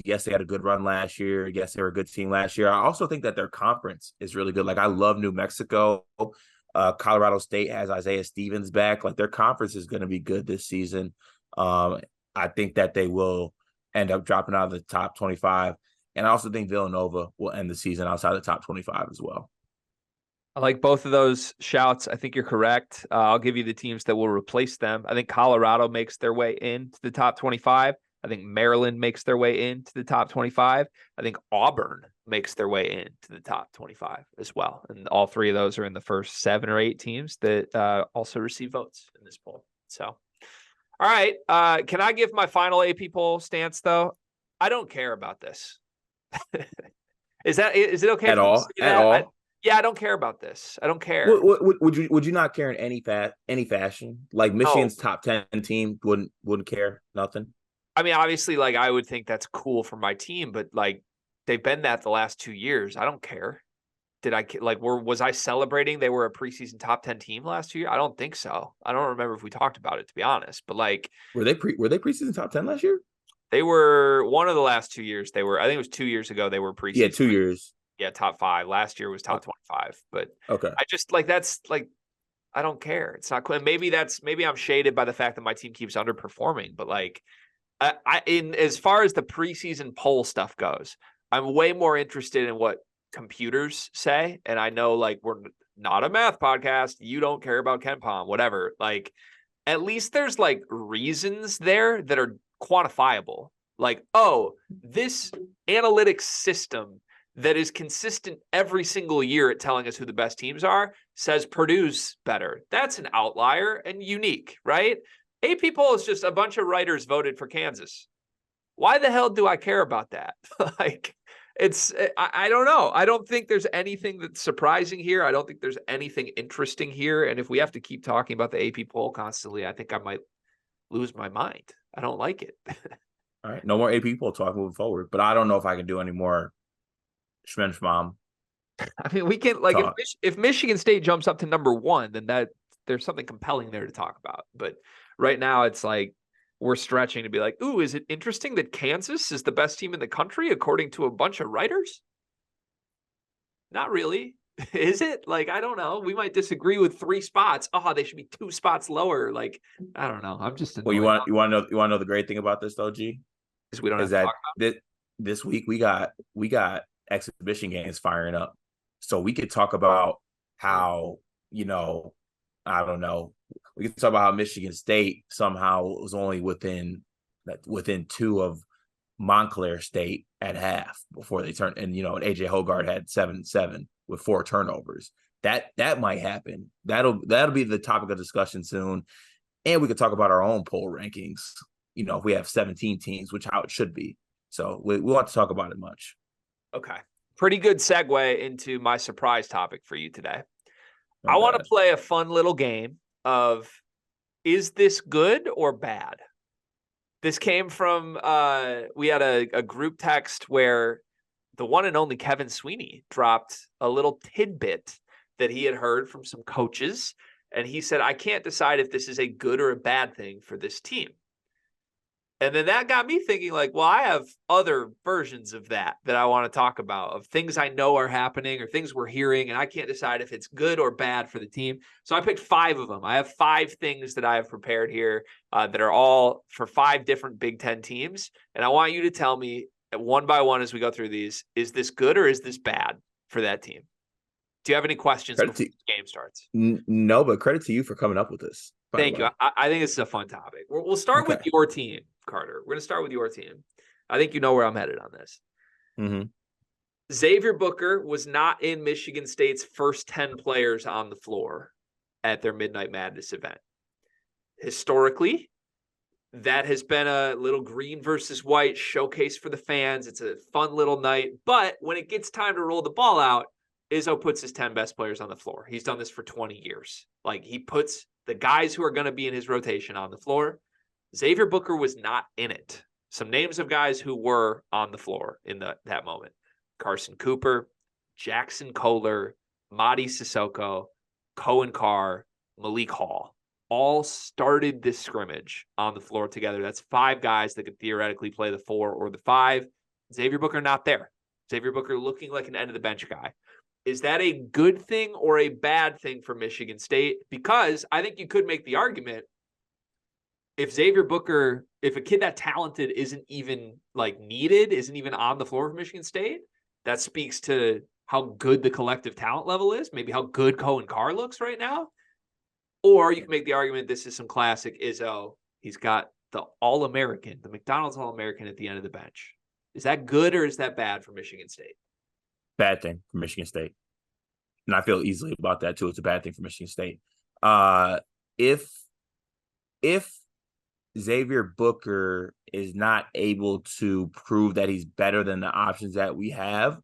Yes, they had a good run last year. Yes, they were a good team last year. I also think that their conference is really good. Like, I love New Mexico. Colorado State has Isaiah Stevens back. Like, their conference is going to be good this season. I think that they will end up dropping out of the top 25. And I also think Villanova will end the season outside the top 25 as well. I like both of those shouts. I think you're correct. I'll give you the teams that will replace them. I think Colorado makes their way into the top 25. I think Maryland makes their way into the top 25. I think Auburn makes their way into the top 25 as well. And all three of those are in the first 7 or 8 teams that also receive votes in this poll. So, all right. Can I give my final AP poll stance, though? I don't care about this. Is it okay at all? At all? Yeah, I don't care about this. I don't care. Would you not care in any fashion? Like Michigan's top 10 team wouldn't care, nothing. I mean, obviously, like I would think that's cool for my team, but like they've been that the last 2 years. I don't care. Was I celebrating they were a preseason top 10 team last year? I don't think so. I don't remember if we talked about it, to be honest. But like, were they preseason top 10 last year? They were one of the last 2 years. I think it was 2 years ago. They were preseason. Yeah, 2 years. Yeah, top 5. Last year was top 25. But okay, I just like that's like I don't care. It's not cool. Maybe I'm shaded by the fact that my team keeps underperforming. But like, in as far as the preseason poll stuff goes, I'm way more interested in what computers say. And I know like we're not a math podcast. You don't care about KenPom, whatever. Like, at least there's like reasons there that are quantifiable. Like, oh, this analytics system that is consistent every single year at telling us who the best teams are says Purdue's better. That's an outlier and unique, right? AP poll is just a bunch of writers voted for Kansas. Why the hell do I care about that? Like, I don't know. I don't think there's anything that's surprising here. I don't think there's anything interesting here. And if we have to keep talking about the AP poll constantly, I think I might lose my mind. I don't like it. All right. No more AP poll talk moving forward. But I don't know if I can do any more Schmenschmom. I mean, we can like if Michigan State jumps up to number 1, then there's something compelling there to talk about. But right now it's like we're stretching to be like, ooh, is it interesting that Kansas is the best team in the country according to a bunch of writers? Not really. Is it? Like, I don't know. We might disagree with 3 spots. Oh, they should be 2 spots lower. Like, I don't know. I'm just well. You want to know the great thing about this though, G? Is we don't have to talk about this week we got exhibition games firing up, so we could talk about how I don't know. We could talk about how Michigan State somehow was only within 2 of Montclair State at half before they turned, and AJ Hoggard had 7-7 with 4 turnovers. That might happen. That'll be the topic of discussion soon, and we could talk about our own poll rankings. If we have 17 teams, which how it should be. So we want to talk about it much. Okay, pretty good segue into my surprise topic for you today. I want to play a fun little game of, is this good or bad? This came from, we had a group text where the one and only Kevin Sweeney dropped a little tidbit that he had heard from some coaches. And he said, I can't decide if this is a good or a bad thing for this team. And then that got me thinking like, well, I have other versions of that I want to talk about, of things I know are happening or things we're hearing, and I can't decide if it's good or bad for the team. So I picked 5 of them. I have 5 things that I have prepared here that are all for 5 different Big Ten teams. And I want you to tell me one by one as we go through these, is this good or is this bad for that team? Do you have any questions before the game starts? No, but credit to you for coming up with this. Thank you. I think this is a fun topic. We'll start with your team, Carter. We're going to start with your team. I think you know where I'm headed on this. Mm-hmm. Xavier Booker was not in Michigan State's first 10 players on the floor at their Midnight Madness event. Historically, That has been a little green versus white showcase for the fans. It's a fun little night. But when it gets time to roll the ball out, Izzo puts his 10 best players on the floor. He's done this for 20 years. Like, he puts the guys who are going to be in his rotation on the floor. Xavier Booker was not in it. Some names of guys who were on the floor in that moment: Carson Cooper, Jackson Kohler, Mady Sissoko, Cohen Carr, Malik Hall. All started this scrimmage on the floor together. That's 5 guys that could theoretically play the 4 or the 5. Xavier Booker not there. Xavier Booker looking like an end of the bench guy. Is that a good thing or a bad thing for Michigan State? Because I think you could make the argument, if Xavier Booker, if a kid that talented isn't even like needed, isn't even on the floor of Michigan State, that speaks to how good the collective talent level is, maybe how good Cohen Carr looks right now. Or you can make the argument this is some classic Izzo. He's got the All-American, the McDonald's All-American at the end of the bench. Is that good or is that bad for Michigan State? Bad thing for Michigan State. And I feel easily about that too. It's a bad thing for Michigan State. If Xavier Booker is not able to prove that he's better than the options that we have,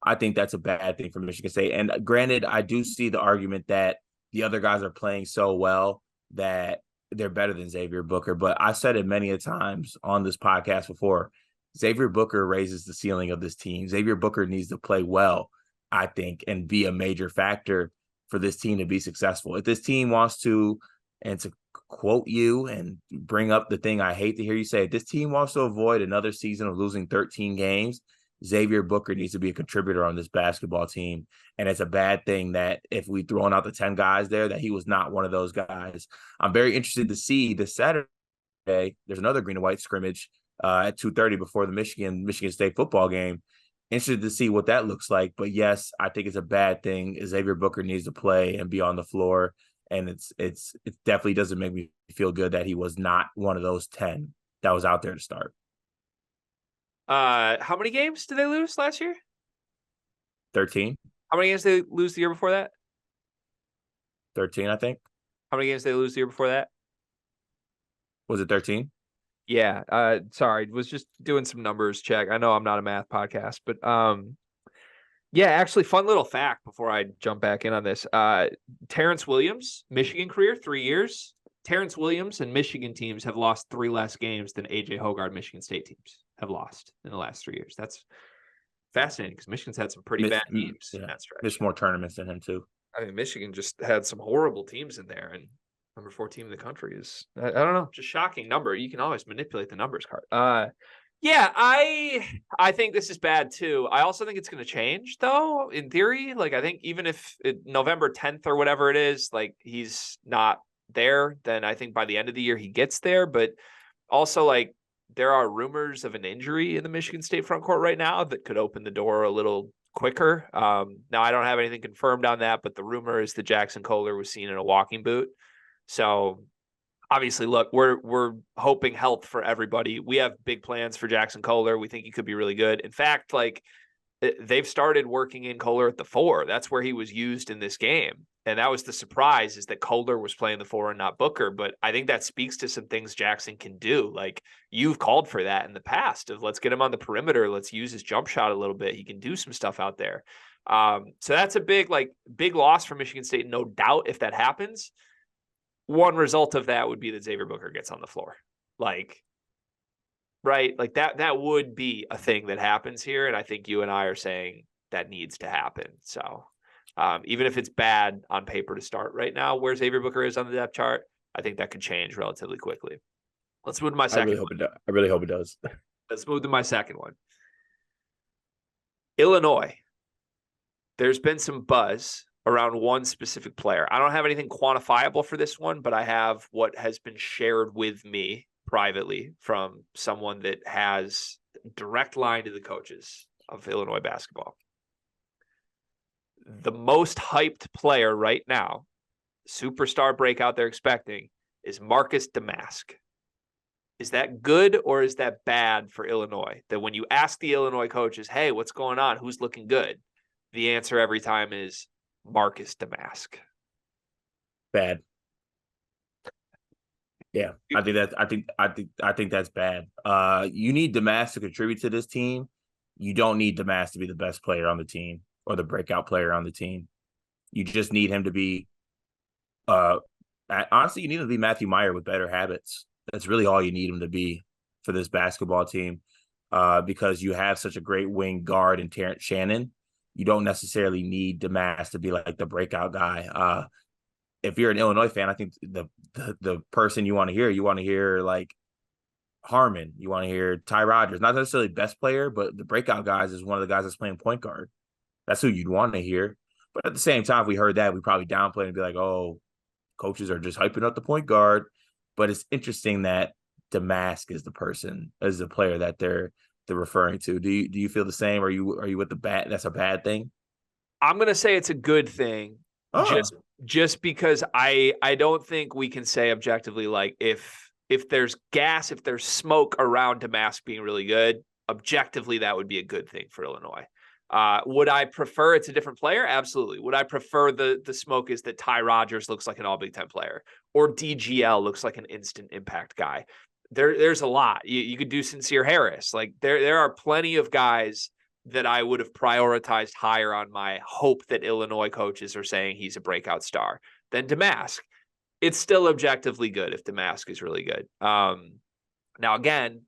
I think that's a bad thing for Michigan State. And granted, I do see the argument that the other guys are playing so well that they're better than Xavier Booker. But I said it many a times on this podcast before, Xavier Booker raises the ceiling of this team. Xavier Booker needs to play well, I think, and be a major factor for this team to be successful. If this team wants to, and to quote you and bring up the thing I hate to hear you say, if this team wants to avoid another season of losing 13 games, Xavier Booker needs to be a contributor on this basketball team. And it's a bad thing that if we thrown out the 10 guys there, that he was not one of those guys. I'm very interested to see this Saturday. There's another green and white scrimmage at 2:30 before the Michigan State football game. Interested to see what that looks like. But yes, I think it's a bad thing. Xavier Booker needs to play and be on the floor. And it definitely doesn't make me feel good that he was not one of those 10 that was out there to start. How many games did they lose last year? 13. How many games did they lose the year before that? 13, I think. How many games did they lose the year before that? Was it 13? Yeah. Sorry, was just doing some numbers check. I know I'm not a math podcast, but yeah, actually, fun little fact before I jump back in on this. Terrence Williams, Michigan career, 3 years. Terrence Williams and Michigan teams have lost 3 less games than AJ Hoggard Michigan State teams have lost in the last 3 years. That's fascinating because Michigan's had some pretty bad teams in that stretch. Missed more tournaments than him too. I mean, Michigan just had some horrible teams in there, and number 4 team in the country is, I don't know, just shocking number. You can always manipulate the numbers card. Yeah, I think this is bad too. I also think it's going to change though, in theory. Like, I think even if November 10th or whatever it is, like, he's not there, then I think by the end of the year he gets there. But also, like, there are rumors of an injury in the Michigan State front court right now that could open the door a little quicker. Now I don't have anything confirmed on that, but the rumor is that Jackson Kohler was seen in a walking boot. So obviously, look, we're hoping health for everybody. We have big plans for Jackson Kohler. We think he could be really good. In fact, like, they've started working in Kohler at the 4. That's where he was used in this game. And that was the surprise, is that Kohler was playing the 4 and not Booker. But I think that speaks to some things Jackson can do. Like, you've called for that in the past of, let's get him on the perimeter. Let's use his jump shot a little bit. He can do some stuff out there. So that's a big loss for Michigan State. No doubt if that happens. One result of that would be that Xavier Booker gets on the floor. Like, right? Like, that would be a thing that happens here. And I think you and I are saying that needs to happen. So even if it's bad on paper to start right now, where Xavier Booker is on the depth chart, I think that could change relatively quickly. Let's move to my second one. I really hope it does. Let's move to my second one. Illinois. There's been some buzz around one specific player. I don't have anything quantifiable for this one, but I have what has been shared with me privately from someone that has direct line to the coaches of Illinois basketball. The most hyped player right now, superstar breakout they're expecting, is Marcus Domask. Is that good or is that bad for Illinois? That when you ask the Illinois coaches, hey, what's going on? Who's looking good? The answer every time is Marcus Domask. Bad. Yeah, I think that's bad. You need Damas to contribute to this team. You don't need Damas to be the best player on the team or the breakout player on the team. You just need him to be uh honestly, you need him to be Matthew Meyer with better habits. That's really all you need him to be for this basketball team. Because you have such a great wing guard in Terrence Shannon. You don't necessarily need Damas to be like the breakout guy. If you're an Illinois fan, I think the person you want to hear like Harmon, you want to hear Ty Rodgers, not necessarily best player, but the breakout guys is one of the guys that's playing point guard. That's who you'd want to hear. But at the same time, if we heard that, we probably downplay and be like, oh, coaches are just hyping up the point guard. But it's interesting that Damask is the player that they're referring to. Do you feel the same? Are you with the bad? That's a bad thing. I'm gonna say it's a good thing, just because I don't think we can say objectively like if there's gas, if there's smoke around Damask being really good, objectively that would be a good thing for Illinois. Would I prefer it's a different player? Absolutely. Would I prefer the smoke is that Ty Rodgers looks like an all Big Ten player or DGL looks like an instant impact guy? There's a lot. You could do Sincere Harris. Like there are plenty of guys that I would have prioritized higher on my hope that Illinois coaches are saying he's a breakout star than Damask. It's still objectively good if Damask is really good. Now, again,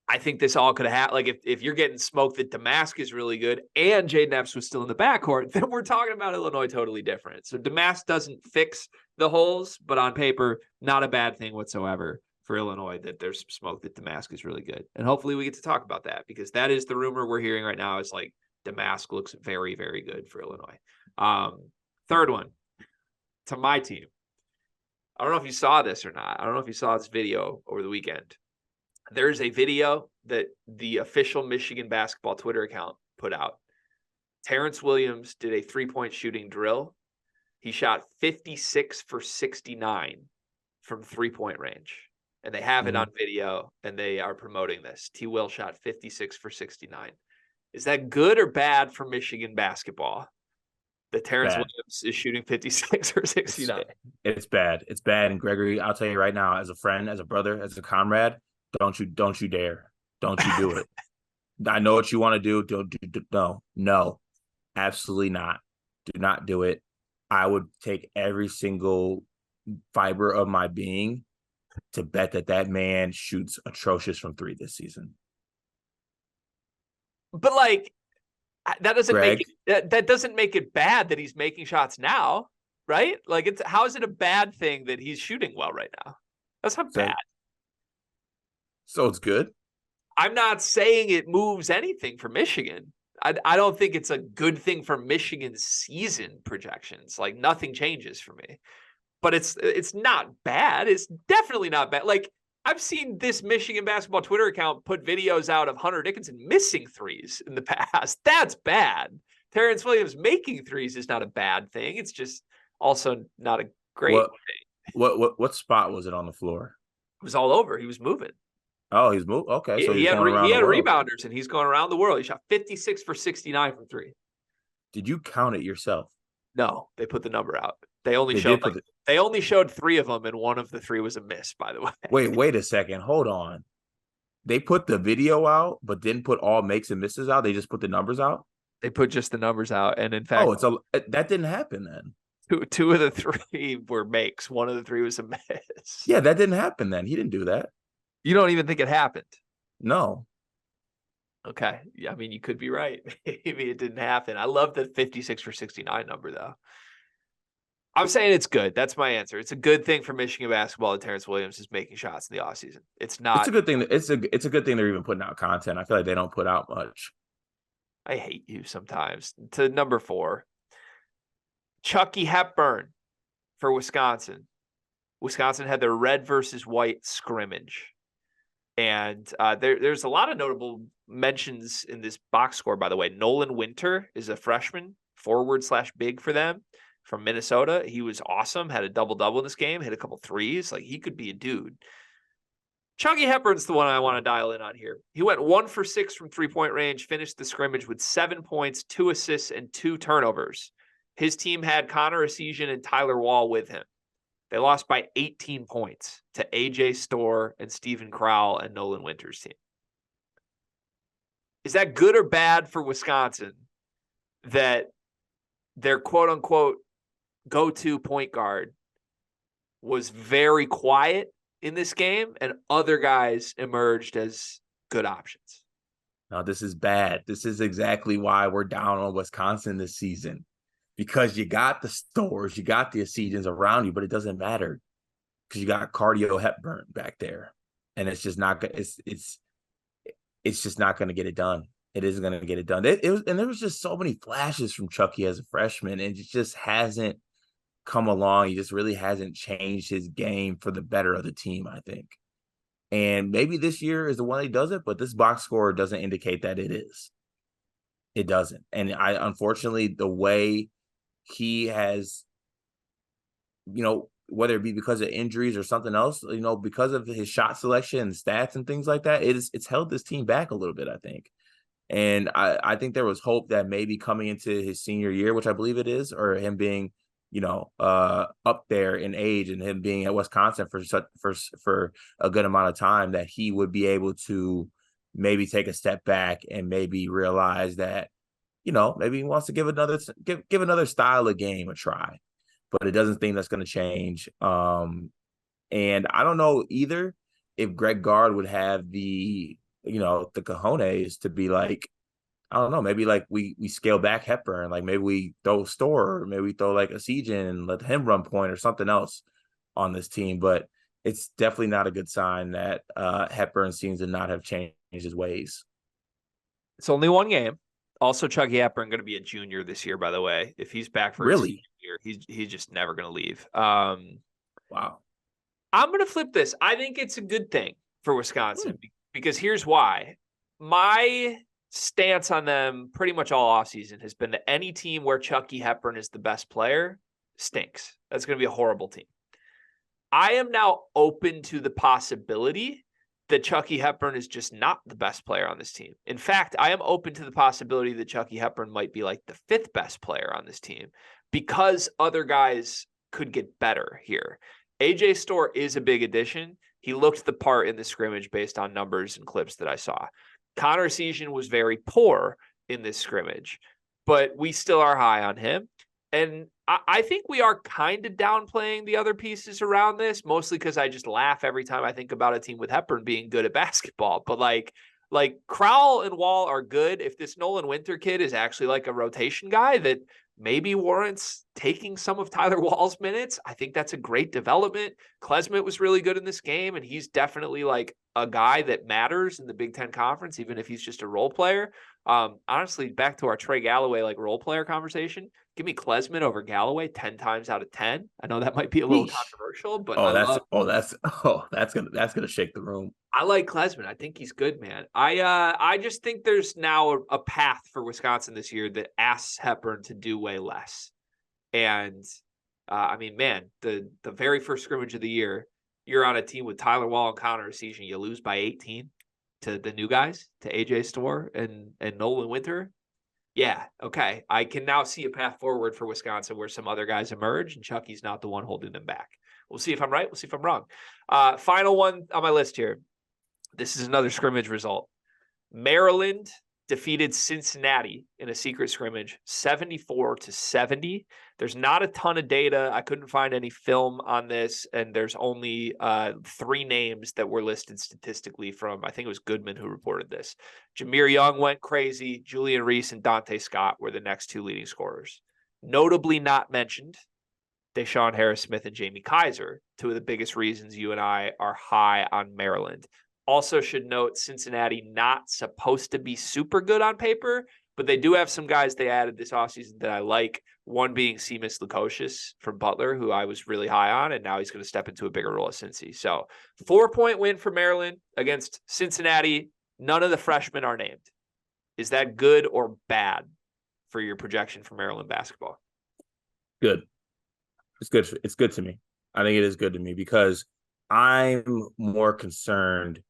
I think this all could have happened. Like if you're getting smoked that Damask is really good and Jaden Epps was still in the backcourt, then we're talking about Illinois totally different. So Damask doesn't fix the holes, but on paper, not a bad thing whatsoever for Illinois that there's some smoke that Damask is really good. And hopefully we get to talk about that because that is the rumor we're hearing right now is like Damask looks very, very good for Illinois. Third one to my team. I don't know if you saw this or not. I don't know if you saw this video over the weekend. There's a video that the official Michigan basketball Twitter account put out. Terrence Williams did a three-point shooting drill. He shot 56 for 69 from three-point range. And they have it on video, and they are promoting this. T. Will shot 56 for 69. Is that good or bad for Michigan basketball that Terrence Williams is shooting 56 or 69? It's bad. It's bad. And Gregory, I'll tell you right now, as a friend, as a brother, as a comrade, don't you dare. Don't you do it. I know what you want to do. No, absolutely not. Do not do it. I would take every single fiber of my being to bet that man shoots atrocious from three this season. But like that doesn't make it bad that he's making shots now, right? Like how is it a bad thing that he's shooting well right now? That's not bad. So it's good. I'm not saying it moves anything for Michigan. I don't think it's a good thing for Michigan's season projections. Like nothing changes for me. But it's not bad. It's definitely not bad. Like I've seen this Michigan basketball Twitter account put videos out of Hunter Dickinson missing threes in the past. That's bad. Terrence Williams making threes is not a bad thing. It's just also not a great thing. What spot was it on the floor? It was all over. He was moving. Oh, he's moved. Okay, so he had rebounders, and he's going around the world. He shot 56 for 69 from three. Did you count it yourself? No, they put the number out. They only showed three of them, and one of the three was a miss. By the way, wait a second. Hold on. They put the video out, but didn't put all makes and misses out. They just put the numbers out. They put just the numbers out, and in fact, that didn't happen then. Two of the three were makes. One of the three was a miss. Yeah, that didn't happen then. He didn't do that. You don't even think it happened? No. Okay. Yeah, I mean, you could be right. Maybe it didn't happen. I love the 56 for 69 number, though. I'm saying it's good. That's my answer. It's a good thing for Michigan basketball that Terrence Williams is making shots in the offseason. It's not. It's a good thing. It's a good thing they're even putting out content. I feel like they don't put out much. I hate you sometimes. To number 4, Chucky Hepburn for Wisconsin. Wisconsin had their red versus white scrimmage. And there's a lot of notable mentions in this box score, by the way. Nolan Winter is a freshman, forward/big for them from Minnesota. He was awesome, had a double-double in this game, hit a couple threes. Like, he could be a dude. Chucky Hepburn's the one I want to dial in on here. He went 1 for 6 from three-point range, finished the scrimmage with 7 points, 2 assists, and 2 turnovers. His team had Connor Essegian and Tyler Wall with him. They lost by 18 points to AJ Storr and Steven Crowell and Nolan Winters' team. Is that good or bad for Wisconsin that their quote unquote go-to point guard was very quiet in this game and other guys emerged as good options? No, this is bad. This is exactly why we're down on Wisconsin this season, because you got the Storrs, you got the Essegians around you, but it doesn't matter because you got Cardio Hepburn back there, and it's just not. It's just not going to get it done. It isn't going to get it done. It was, and there was just so many flashes from Chucky as a freshman, and it just hasn't come along. He just really hasn't changed his game for the better of the team, I think. And maybe this year is the one he does it, but this box score doesn't indicate that it is. It doesn't. And unfortunately, the way he has, whether it be because of injuries or something else, because of his shot selection and stats and things like that, it's held this team back a little bit, I think. And I think there was hope that maybe coming into his senior year, which I believe it is, or him being, up there in age and him being at Wisconsin for a good amount of time, that he would be able to maybe take a step back and maybe realize that, maybe he wants to give another style of game a try, but it doesn't think that's going to change. And I don't know either if Greg Gard would have the cojones to be like, I don't know, maybe like we scale back Hepburn, like maybe we throw Storr, or maybe we throw like Essegian and let him run point or something else on this team. But it's definitely not a good sign that Hepburn seems to not have changed his ways. It's only one game. Also, Chucky Hepburn going to be a junior this year, by the way. If he's back for his senior year, he's just never going to leave. Wow. I'm going to flip this. I think it's a good thing for Wisconsin because here's why. My stance on them pretty much all offseason has been that any team where Chucky Hepburn is the best player stinks. That's going to be a horrible team. I am now open to the possibility that Chucky Hepburn is just not the best player on this team. In fact, I am open to the possibility that Chucky Hepburn might be like the 5th best player on this team because other guys could get better here. AJ Storr is a big addition. He looked the part in the scrimmage based on numbers and clips that I saw. Connor Essegian was very poor in this scrimmage, but we still are high on him. And I think we are kind of downplaying the other pieces around this, mostly because I just laugh every time I think about a team with Hepburn being good at basketball. But like Crowell and Wall are good. If this Nolan Winter kid is actually like a rotation guy that maybe warrants taking some of Tyler Wall's minutes, I think that's a great development. Klesmit was really good in this game, and he's definitely like a guy that matters in the Big Ten Conference, even if he's just a role player. Honestly, back to our Trey Galloway like role player conversation, give me Klesmit over Galloway 10 times out of 10. I know that might be a little controversial, but that's gonna shake the room. I like Klesmit. I think he's good, man. I just think there's now a path for Wisconsin this year that asks Hepburn to do way less. And I mean, man, the very first scrimmage of the year, you're on a team with Tyler Wall and Connor Essegian. You lose by 18 to the new guys, to AJ Storr and Nolan Winter. Yeah, okay. I can now see a path forward for Wisconsin where some other guys emerge, and Chucky's not the one holding them back. We'll see if I'm right. We'll see if I'm wrong. Final one on my list here. This is another scrimmage result. Maryland defeated Cincinnati in a secret scrimmage, 74-70. There's not a ton of data. I couldn't find any film on this, and there's only 3 names that were listed statistically from, I think it was Goodman who reported this. Jameer Young went crazy. Julian Reese and Dante Scott were the next 2 leading scorers. Notably not mentioned, Deshaun Harris-Smith and Jamie Kaiser, 2 of the biggest reasons you and I are high on Maryland. Also should note Cincinnati not supposed to be super good on paper, but they do have some guys they added this offseason that I like, one being Seamus Lukosius from Butler, who I was really high on, and now he's going to step into a bigger role at Cincy. So 4-point win for Maryland against Cincinnati. None of the freshmen are named. Is that good or bad for your projection for Maryland basketball? Good. It's good. It's good to me. I think it is good to me because I'm more concerned.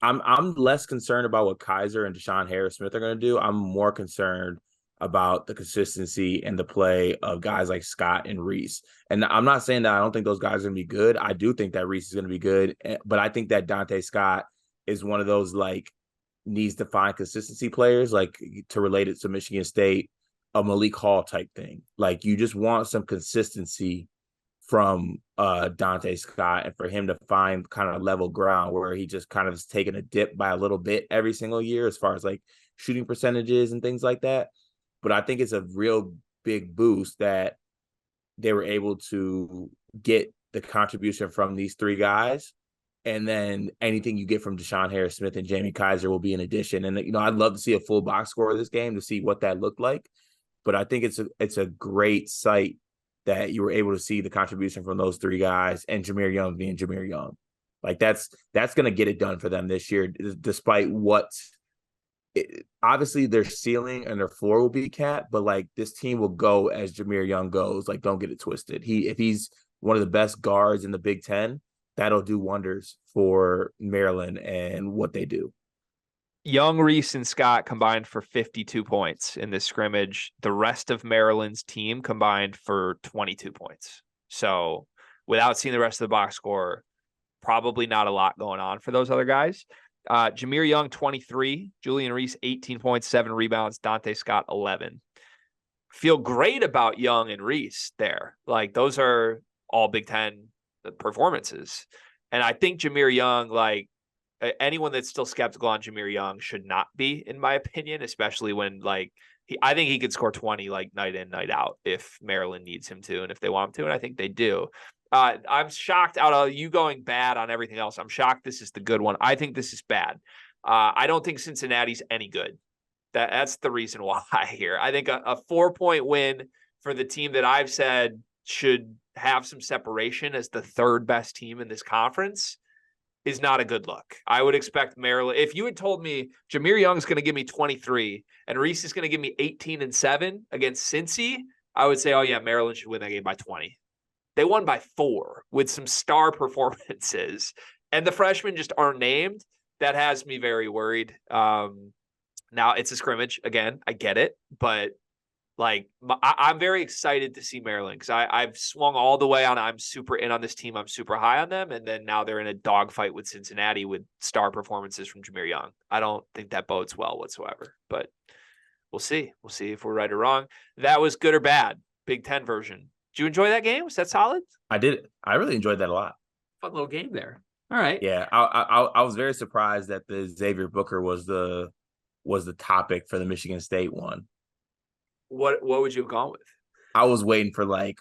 I'm less concerned about what Kaiser and Deshaun Harris-Smith are going to do. I'm more concerned about the consistency and the play of guys like Scott and Reese. And I'm not saying that I don't think those guys are going to be good. I do think that Reese is going to be good, but I think that Dante Scott is one of those like needs to find consistency players, like to relate it to Michigan State, a Malik Hall type thing. Like you just want some consistency from Dante Scott and for him to find kind of level ground where he just kind of is taking a dip by a little bit every single year as far as like shooting percentages and things like that. But I think it's a real big boost that they were able to get the contribution from these three guys. And then anything you get from Deshaun Harris-Smith and Jamie Kaiser will be an addition. And, I'd love to see a full box score of this game to see what that looked like. But I think it's a great sight that you were able to see the contribution from those three guys and Jahmir Young being Jahmir Young. Like that's going to get it done for them this year, despite what obviously their ceiling and their floor will be capped, but like this team will go as Jahmir Young goes. Like, don't get it twisted. If he's one of the best guards in the Big Ten, that'll do wonders for Maryland and what they do. Young, Reese, and Scott combined for 52 points in this scrimmage. The rest of Maryland's team combined for 22 points. So without seeing the rest of the box score, probably not a lot going on for those other guys. Jahmir Young, 23. Julian Reese, 18 points, 7 rebounds. Dante Scott, 11. Feel great about Young and Reese there. Like, those are all Big Ten performances. And I think Jahmir Young, like, anyone that's still skeptical on Jahmir Young should not be, in my opinion, especially when, like, I think he could score 20, like, night in, night out if Maryland needs him to and if they want him to, and I think they do. I'm shocked out of you going bad on everything else. I'm shocked this is the good one. I think this is bad. I don't think Cincinnati's any good. That's the reason why here. I think a 4-point win for the team that I've said should have some separation as the third best team in this conference is not a good look. I would expect Maryland. If you had told me Jahmir Young's going to give me 23 and Reese is going to give me 18 and 7 against Cincy, I would say, oh yeah, Maryland should win that game by 20. They won by 4 with some star performances, and the freshmen just aren't named. That has me very worried. Now it's a scrimmage again. I get it, but like I'm very excited to see Maryland because I've swung all the way on. I'm super in on this team. I'm super high on them, and then now they're in a dogfight with Cincinnati with star performances from Jahmir Young. I don't think that bodes well whatsoever, but we'll see. We'll see if we're right or wrong. That was good or bad. Big Ten version. Did you enjoy that game? Was that solid? I did. I really enjoyed that a lot. Fun little game there. All right. Yeah, I was very surprised that the Xavier Booker was the topic for the Michigan State one. What would you have gone with? I was waiting for like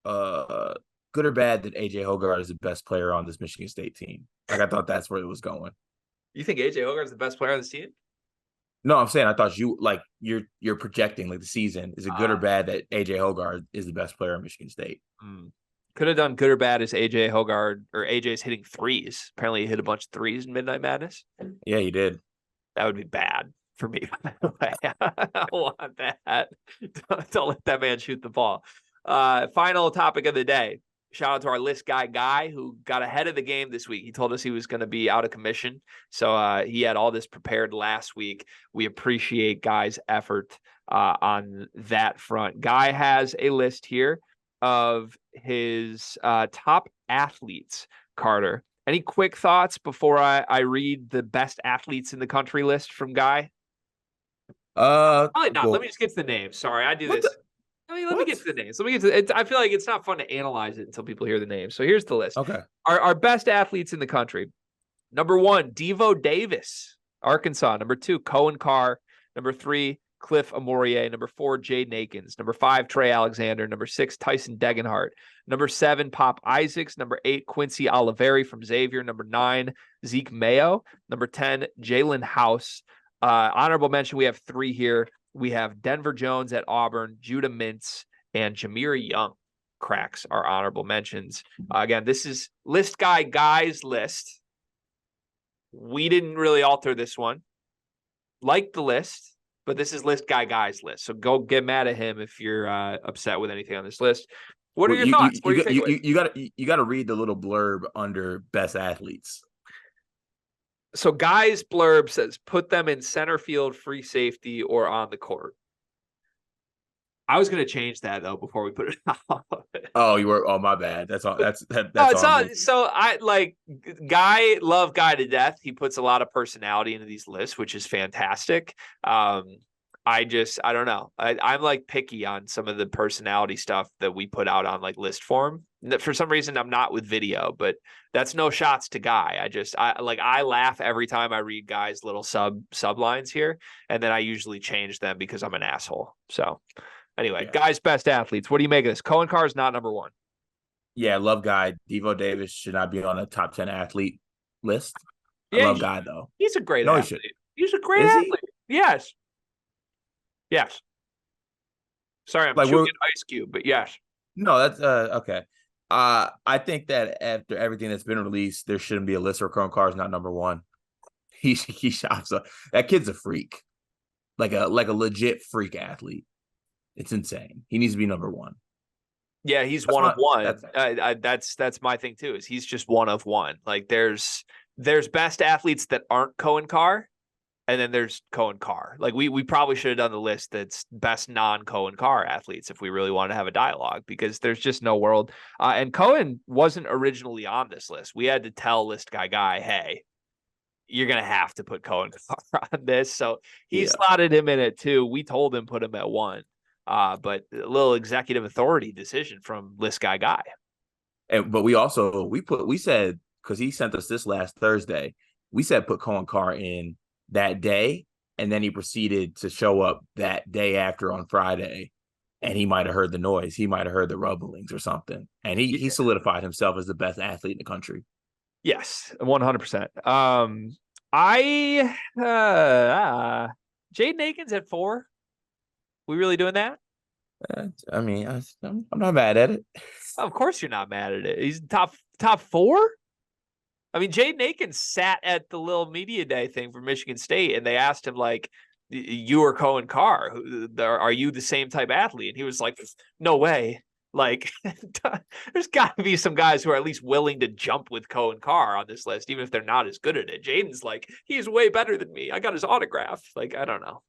good or bad that AJ Hoggard is the best player on this Michigan State team. Like I thought that's where it was going. You think AJ Hoggard is the best player on this team? No, I'm saying I thought you're projecting like the season. Is it good or bad that AJ Hoggard is the best player in Michigan State? Could have done good or bad as AJ Hoggard, or AJ's hitting threes. Apparently he hit a bunch of threes in Midnight Madness. Yeah, he did. That would be bad for me, by the way. I don't want that. Don't let that man shoot the ball. Final topic of the day. Shout out to our list guy who got ahead of the game this week. He told us he was going to be out of commission. So he had all this prepared last week. We appreciate Guy's effort on that front. Guy has a list here of his top athletes, Carter. Any quick thoughts before I read the best athletes in the country list from Guy? Probably not. Let me just get to the names. Sorry, I do this. Let me get to the names. Let me get to it. I feel like it's not fun to analyze it until people hear the names. So here's the list. Okay. Our best athletes in the country. Number 1, Devo Davis, Arkansas. Number 2, Cohen Carr. Number 3, Cliff Amourier. Number 4, Jaden Akins. Number 5, Trey Alexander. Number 6, Tyson Degenhart. Number 7, Pop Isaacs. Number 8, Quincy Oliveri from Xavier. Number 9, Zeke Mayo. Number 10, Jalen House. Honorable mention, we have 3 here. We have Denver Jones at Auburn, Judah Mintz, and Jahmir Young cracks our honorable mentions. Again, this is List Guy's list. We didn't really alter this one. Like the list, but this is List Guy's list. So go get mad at him if you're upset with anything on this list. What are your thoughts? You got to read the little blurb under best athletes. So Guy's blurb says, put them in center field, free safety, or on the court. I was gonna change that though before we put it out. Oh, you were. Oh, my bad. That's all. No, That's it's on not. me. So I love Guy to death. He puts a lot of personality into these lists, which is fantastic. I don't know. I'm like picky on some of the personality stuff that we put out on like list form. For some reason, I'm not with video, but that's no shots to Guy. I laugh every time I read Guy's little sublines here, and then I usually change them because I'm an asshole. So anyway, Yeah. Guy's best athletes. What do you make of this? Cohen Carr is not number one. Yeah, love Guy. Devo Davis should not be on a top 10 athlete list. I Yeah, love Guy though. he's a great No, he should. athlete. He's a great Is he? athlete. Yes. Yes. Sorry, I'm Like chewing we're an ice cube, but yes. no, that's okay. I think that after everything that's been released, there shouldn't be a list where Cohen Carr is not number one. He shots up. That kid's a freak. Like a legit freak athlete. It's insane. He needs to be number one. Yeah, he's That's one of one. that's That's my thing too. Is he's just one of one. Like there's best athletes that aren't Cohen Carr, and then there's Cohen Carr. Like we probably should have done the list that's best non Cohen Carr athletes if we really want to have a dialogue, because there's just no world. And Cohen wasn't originally on this list. We had to tell list guy, hey, you're gonna have to put Cohen Carr on this. So he slotted him in at 2. We told him put him at 1. But a little executive authority decision from list guy. But we said, because he sent us this last Thursday, we said put Cohen Carr in that day, and then he proceeded to show up that day after on Friday, and he might have heard the noise, he might have heard the rumblings or something, and he solidified himself as the best athlete in the country. Yes, 100%. Jaden Akins at 4. We really doing that? I mean, I'm not mad at it. Of course you're not mad at it. He's top 4. I mean, Jaden Akins sat at the little media day thing for Michigan State, and they asked him like, "You or Cohen Carr? Are you the same type athlete?" And he was like, "No way." Like, there's got to be some guys who are at least willing to jump with Cohen Carr on this list, even if they're not as good at it. Jaden's like, he's way better than me. I got his autograph. Like, I don't know.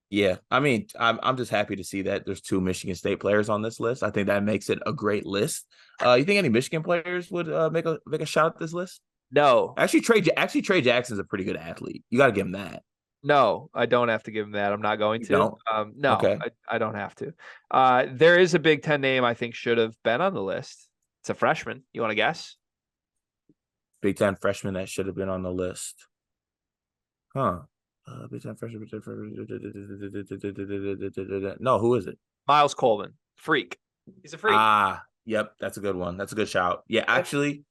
Yeah, I mean, I'm just happy to see that there's 2 Michigan State players on this list. I think that makes it a great list. You think any Michigan players would make a shot at this list? No. Actually, Trey Jackson's a pretty good athlete. You got to give him that. No, I don't have to give him that. I'm not going to. Don't? No, okay. I don't have to. There is a Big Ten name I think should have been on the list. It's a freshman. You want to guess? Big Ten freshman that should have been on the list. Huh. Big Ten freshman. No, who is it? Miles Colvin. Freak. He's a freak. Yep. That's a good one. That's a good shout. Yeah, actually,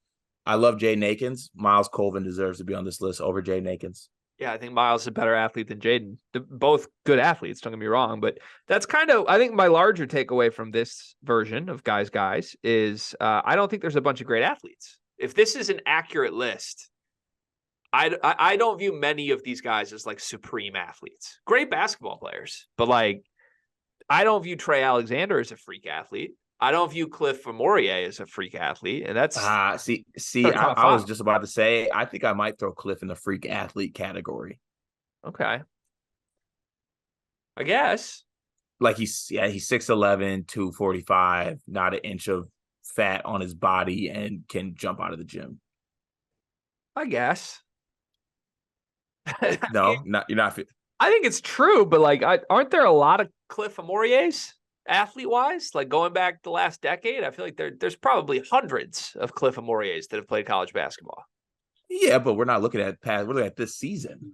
I love Jaden Akins. Miles Colvin deserves to be on this list over Jaden Akins. Yeah, I think Miles is a better athlete than Jaden. Both good athletes, don't get me wrong. But that's kind of, I think my larger takeaway from this version of Guys is I don't think there's a bunch of great athletes. If this is an accurate list, I don't view many of these guys as like supreme athletes. Great basketball players, but like I don't view Trey Alexander as a freak athlete. I don't view Cliff Amorier as a freak athlete, and that's see. I was just about to say, I think I might throw Cliff in the freak athlete category. Okay, I guess. Like he's 6'11", 245, not an inch of fat on his body, and can jump out of the gym. I guess. No, you're not. I think it's true, but like, aren't there a lot of Cliff Amoriers? Athlete-wise, like going back the last decade, I feel like there's probably hundreds of Cliff Amoriers that have played college basketball. Yeah, but we're not looking at we're looking at this season,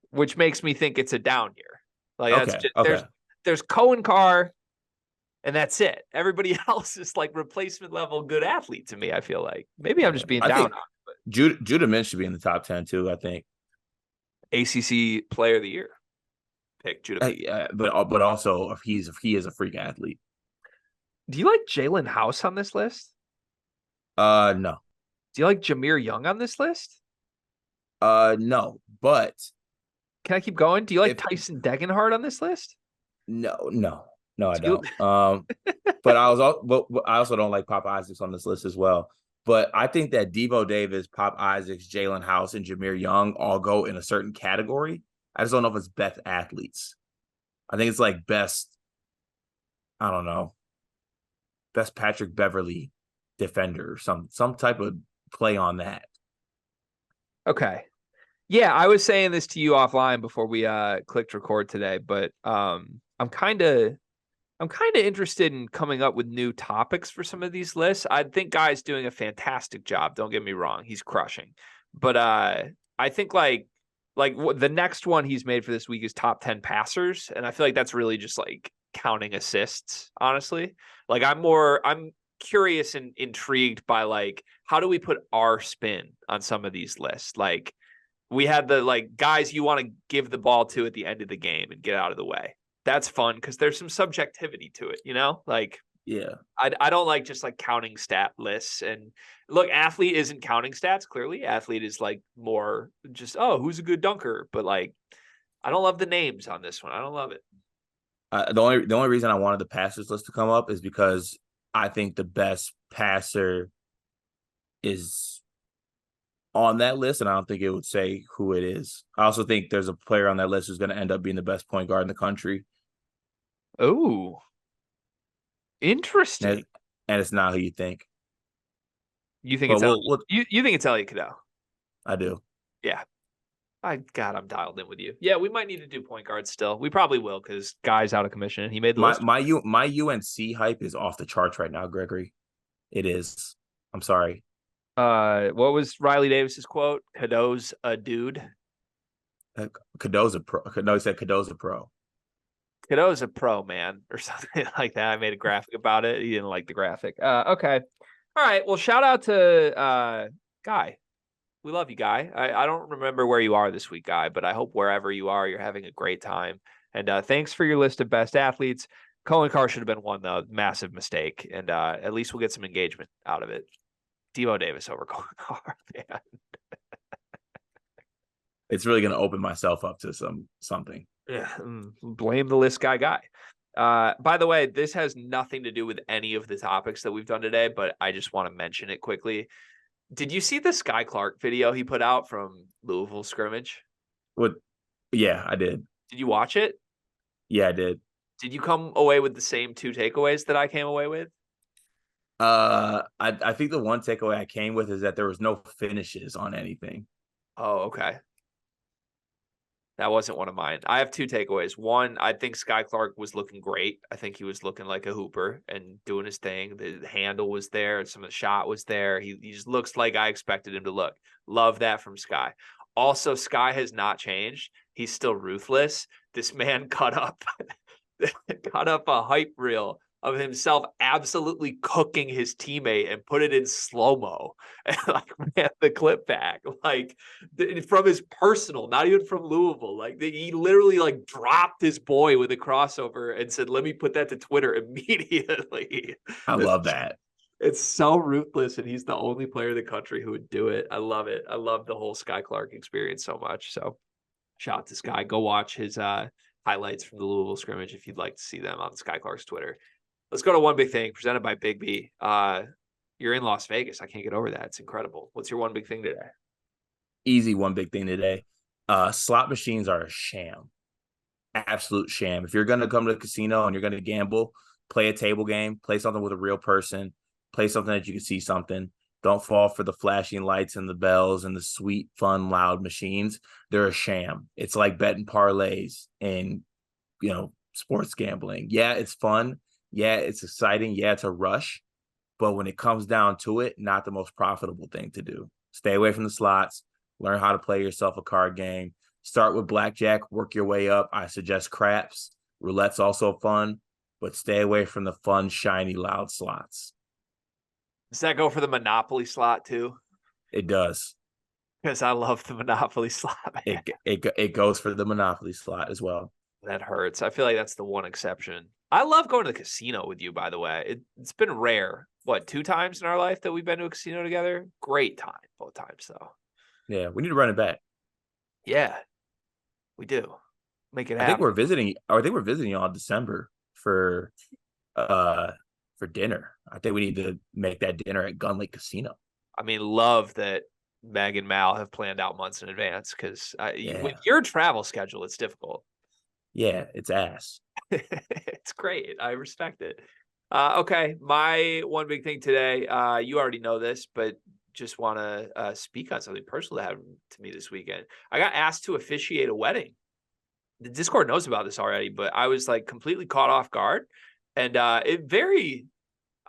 which makes me think it's a down year. Like that's just, okay. There's Cohen Carr, and that's it. Everybody else is like replacement level good athlete to me. I feel like maybe I'm just being down on it. But Judah Mintz should be in the top 10 too. I think ACC Player of the Year. Pick Judah. But also he is a freak athlete. Do you like Jalen House on this list? No. Do you like Jameer Young on this list? No. But can I keep going? Do you like Tyson Degenhardt on this list? No, I don't. But I also don't like Pop Isaacs on this list as well. But I think that Devo Davis, Pop Isaacs, Jalen House, and Jameer Young all go in a certain category. I just don't know if it's best athletes. I think it's like best I don't know, best Patrick Beverly defender or some type of play on that. Okay. Yeah, I was saying this to you offline before we clicked record today, but I'm kind of interested in coming up with new topics for some of these lists. I think Guy's doing a fantastic job. Don't get me wrong, he's crushing. But I think the next one he's made for this week is top 10 passers, and I feel like that's really just like counting assists, honestly. Like I'm curious and intrigued by like how do we put our spin on some of these lists? Like we had the like guys you want to give the ball to at the end of the game and get out of the way. That's fun because there's some subjectivity to it, you know? Like Yeah. I don't like just like counting stat lists. And look, athlete isn't counting stats, clearly. Athlete is like more just, oh, who's a good dunker? But like I don't love the names on this one. I don't love it. The only reason I wanted the passers list to come up is because I think the best passer is on that list, and I don't think it would say who it is. I also think there's a player on that list who's going to end up being the best point guard in the country, Oh, and, interesting. and it's not who you think. You think But it's you think it's Elliot Cadeau? I do. Yeah. I'm dialed in with you. Yeah, we might need to do point guard still. We probably will because Guy's out of commission. He made the list. My UNC hype is off the charts right now, Gregory. It is. I'm sorry. What was Riley Davis's quote? Cadeau's a dude. Cadeau's a pro. No, he said Cadeau's a pro. Cadeau's a pro, man, or something like that. I made a graphic about it. He didn't like the graphic. Okay. All right. Well, shout out to Guy. We love you, Guy. I don't remember where you are this week, Guy, but I hope wherever you are, you're having a great time. And thanks for your list of best athletes. Cohen Carr should have been one, though. Massive mistake. And at least we'll get some engagement out of it. Devo Davis over Cohen Carr, man. It's really going to open myself up to something. Yeah. Blame the list guy. By the way, this has nothing to do with any of the topics that we've done today, but I just want to mention it quickly. Did you see the Sky Clark video he put out from Louisville scrimmage? What? Yeah, I did. Did you watch it? Yeah, I did. Did you come away with the same two takeaways that I came away with? I think the one takeaway I came with is that there was no finishes on anything. Oh, okay. That wasn't one of mine. I have two takeaways. One, I think Sky Clark was looking great. I think he was looking like a hooper and doing his thing. The handle was there. Some of the shot was there. He just looks like I expected him to look. Love that from Sky. Also, Sky has not changed. He's still ruthless. This man cut up a hype reel of himself absolutely cooking his teammate and put it in slow-mo and like ran the clip back like from his personal, not even from Louisville. Like he literally like dropped his boy with a crossover and said, let me put that to Twitter immediately. I love that. It's so ruthless, and he's the only player in the country who would do it. I love it. I love the whole Sky Clark experience so much. So shout out to Sky. Go watch his highlights from the Louisville scrimmage if you'd like to see them on Sky Clark's Twitter. Let's go to one big thing presented by Big B. You're in Las Vegas. I can't get over that. It's incredible. What's your one big thing today? Easy one big thing today. Slot machines are a sham. Absolute sham. If you're going to come to the casino and you're going to gamble, play a table game, play something with a real person, play something that you can see something. Don't fall for the flashing lights and the bells and the sweet, fun, loud machines. They're a sham. It's like betting parlays and, sports gambling. Yeah, it's fun. Yeah, it's exciting. Yeah, it's a rush. But when it comes down to it, not the most profitable thing to do. Stay away from the slots. Learn how to play yourself a card game. Start with blackjack. Work your way up. I suggest craps. Roulette's also fun. But stay away from the fun, shiny, loud slots. Does that go for the Monopoly slot too? It does. Because I love the Monopoly slot. It goes for the Monopoly slot as well. That hurts. I feel like that's the one exception. I love going to the casino with you, by the way. It's been rare. What, 2 times in our life that we've been to a casino together? Great time, both times, though. Yeah, we need to run it back. Yeah, we do. Make it happen. I think we're visiting y'all in December for dinner. I think we need to make that dinner at Gun Lake Casino. I mean, love that Meg and Mal have planned out months in advance because with your travel schedule, it's difficult. Yeah, it's ass. It's great. I respect it. Okay, my one big thing today, you already know this, but just want to speak on something personal that happened to me this weekend. I got asked to officiate a wedding. The Discord knows about this already, but I was like completely caught off guard, and I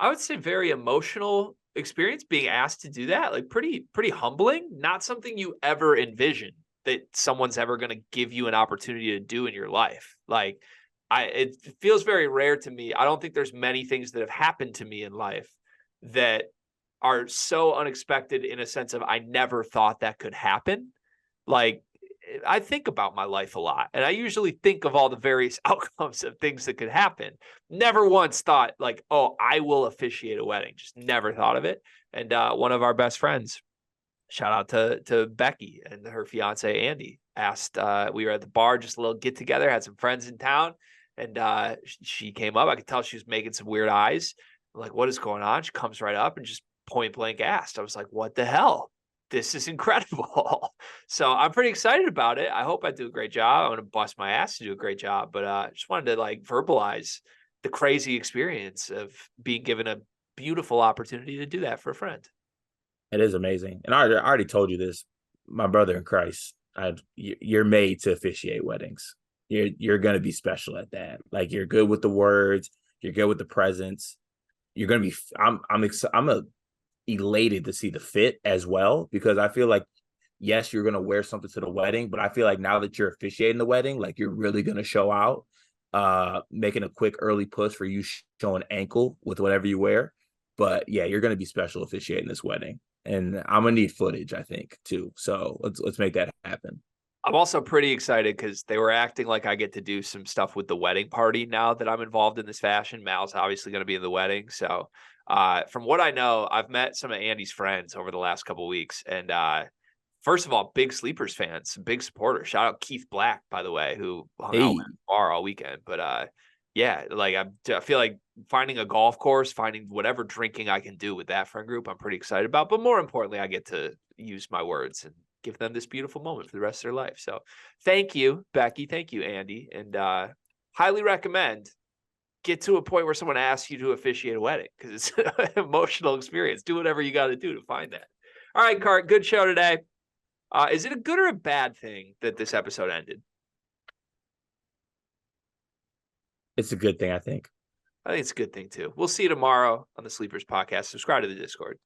would say very emotional experience being asked to do that. Like pretty humbling. Not something you ever envision that someone's ever going to give you an opportunity to do in your life. Like it feels very rare to me. I don't think there's many things that have happened to me in life that are so unexpected in a sense of I never thought that could happen. Like I think about my life a lot, and I usually think of all the various outcomes of things that could happen. Never once thought like, oh, I will officiate a wedding. Just never thought of it. And one of our best friends, shout out to Becky and her fiance Andy, asked. We were at the bar, just a little get together, had some friends in town, and she came up. I could tell she was making some weird eyes. I'm like, what is going on? She comes right up and just point blank asked. I was like, what the hell? This is incredible. So I'm pretty excited about it. I hope I do a great job. I'm going to bust my ass to do a great job, but just wanted to like verbalize the crazy experience of being given a beautiful opportunity to do that for a friend. It is amazing. And I already told you this, my brother in Christ, you're made to officiate weddings. You're going to be special at that. Like you're good with the words, you're good with the presence. You're going to be, I'm elated to see the fit as well, because I feel like, yes, you're going to wear something to the wedding, but I feel like now that you're officiating the wedding, like you're really going to show out, making a quick early push for you showing ankle with whatever you wear. But yeah, you're going to be special officiating this wedding, and I'm going to need footage, I think, too. So let's make that happen. I'm also pretty excited because they were acting like I get to do some stuff with the wedding party now that I'm involved in this fashion. Mal's obviously going to be in the wedding. So from what I know, I've met some of Andy's friends over the last couple of weeks. And first of all, big Sleepers fans, big supporters. Shout out Keith Black, by the way, who hung out Hey, with the bar all weekend. But yeah, like I feel like finding a golf course, finding whatever drinking I can do with that friend group, I'm pretty excited about. But more importantly, I get to use my words and give them this beautiful moment for the rest of their life. So thank you, Becky. Thank you, Andy. And highly recommend get to a point where someone asks you to officiate a wedding because it's an emotional experience. Do whatever you got to do to find that. All right, Cart, good show today. Is it a good or a bad thing that this episode ended? it's a good thing, I think. I think it's a good thing too. We'll see you tomorrow on the Sleepers podcast. Subscribe to the Discord.